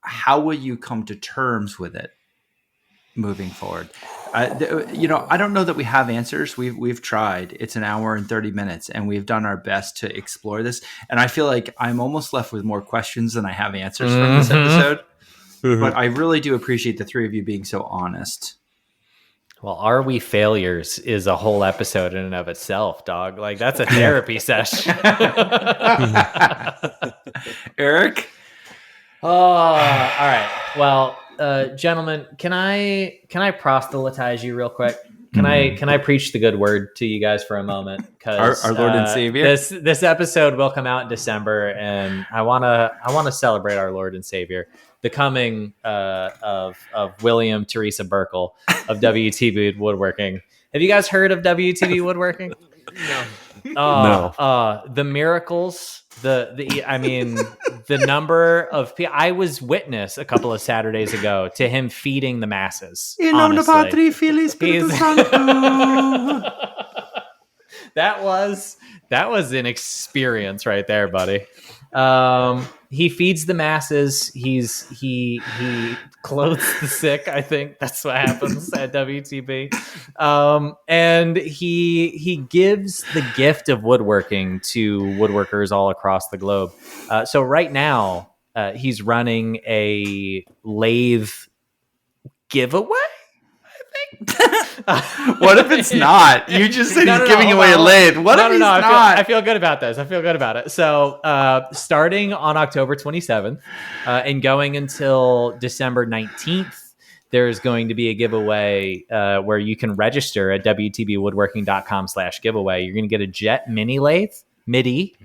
How will you come to terms with it moving forward? I don't know that we have answers. We've tried. It's an hour and 30 minutes, and we've done our best to explore this. And I feel like I'm almost left with more questions than I have answers from this episode. But I really do appreciate the three of you being so honest. Well, Are We Failures is a whole episode in and of itself, dog. Like that's a therapy session. Eric? Oh, all right. Well, gentlemen, can I proselytize you real quick? Can I preach the good word to you guys for a moment? Because our Lord and Savior. This episode will come out in December, and I wanna celebrate our Lord and Savior, the coming of William Teresa Burkle of WTB Woodworking. Have you guys heard of WTB Woodworking? No. The miracles, the number of people. I was witness a couple of Saturdays ago to him feeding the masses. In nomine Patri, Filii, Spiritus Sancto. That was an experience right there, buddy. He feeds the masses. He clothes the sick. I think that's what happens at WTB. And he gives the gift of woodworking to woodworkers all across the globe. So right now, he's running a lathe giveaway, I What if it's not? You just said he's giving away a lathe. What if he's not? I feel good about this. So starting on October 27th and going until December 19th, there's going to be a giveaway where you can register at wtbwoodworking.com/giveaway. You're going to get a Jet mini lathe, MIDI.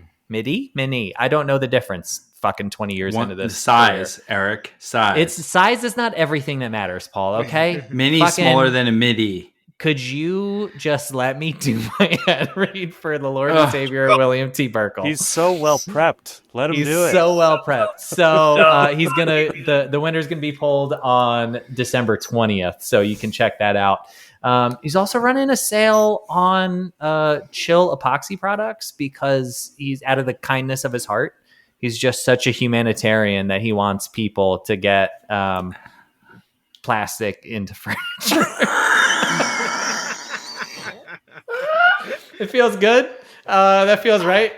I don't know the difference. Fucking 20 years into this. Size, Eric. Size is not everything that matters, Paul. Okay. Mini smaller than a MIDI. Could you just let me do my ad read for the Lord and Savior William T. Burkle? He's so well prepped. Let him do it. He's so well prepped. So he's gonna the winner's gonna be pulled on December 20th. So you can check that out. He's also running a sale on Chill epoxy products because he's out of the kindness of his heart. He's just such a humanitarian that he wants people to get plastic into furniture. It feels good. That feels right.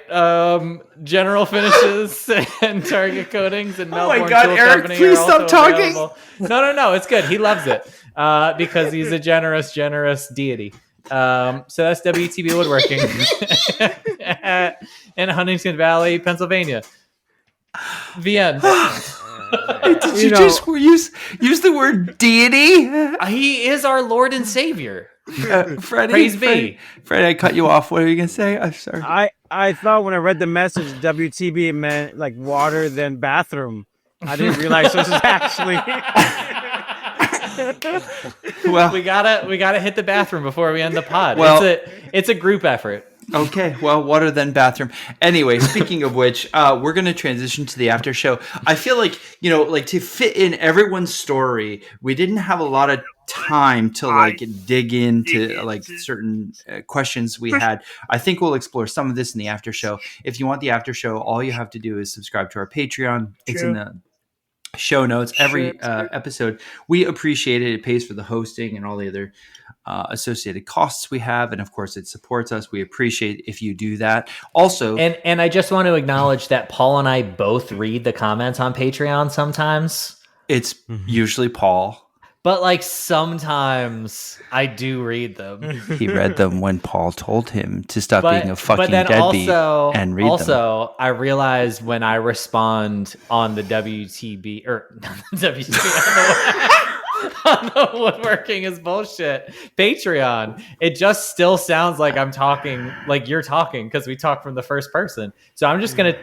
General Finishes and Target Coatings and Melbourne. Oh my God, Tool Eric, Company please stop talking. Available. No. It's good. He loves it because he's a generous deity. So that's WTB Woodworking in Huntington Valley, Pennsylvania. The end. Did you just use the word deity? He is our Lord and Savior. Freddie, praise be. Freddie, I cut you off. What are you gonna say? I'm sorry. I thought when I read the message WTB it meant like water then bathroom. I didn't realize this was actually. Well, we gotta hit the bathroom before we end the pod. It's a group effort. Okay, well, water then bathroom. Anyway, speaking of which, we're going to transition to the after show. I feel like, to fit in everyone's story, we didn't have a lot of time to dig into certain questions we had. I think we'll explore some of this in the after show. If you want the after show, all you have to do is subscribe to our Patreon. It's in the show notes every episode. We appreciate it. It pays for the hosting and all the other associated costs we have, and of course it supports us. We appreciate if you do that. Also, and I just want to acknowledge that Paul and I both read the comments on Patreon sometimes. It's usually Paul, but sometimes I do read them. He read them when Paul told him to stop being a fucking deadbeat and read them. Also, I realized when I respond on the WTB or not the WTB on the Woodworking is Bullshit Patreon, it just still sounds like I'm talking like you're talking because we talk from the first person. So I'm just gonna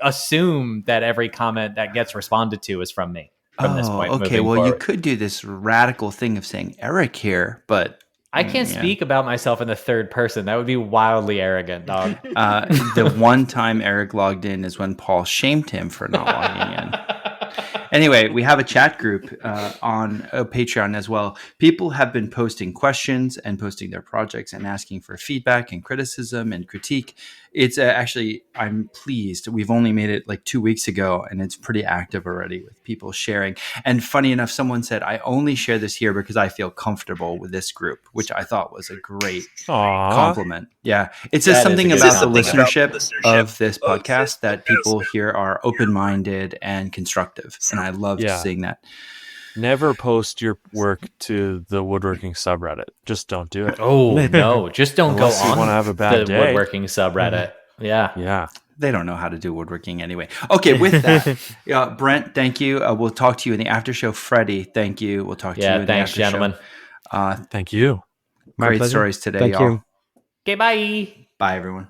assume that every comment that gets responded to is from me from this point. Okay, well, forward. You could do this radical thing of saying Eric here, but I can't speak about myself in the third person. That would be wildly arrogant, dog. The one time Eric logged in is when Paul shamed him for not logging in. Anyway, we have a chat group on Patreon as well. People have been posting questions and posting their projects and asking for feedback and criticism and critique. It's actually, I'm pleased. We've only made it 2 weeks ago, and it's pretty active already with people sharing. And funny enough, someone said, I only share this here because I feel comfortable with this group, which I thought was a great compliment. Yeah. It says something about the listenership of this podcast that people here are open-minded and constructive. And I love seeing that. Never post your work to the woodworking subreddit. Just don't do it. Oh, no. Just don't go on want to have a bad the day. Woodworking subreddit. Yeah. They don't know how to do woodworking anyway. Okay, with that, Brent, thank you. We'll talk to you in the after show. Freddie, thank you. We'll talk to you in the after gentlemen. show. Thank you. Great stories today, Thank y'all. you. Okay, bye. Bye, everyone.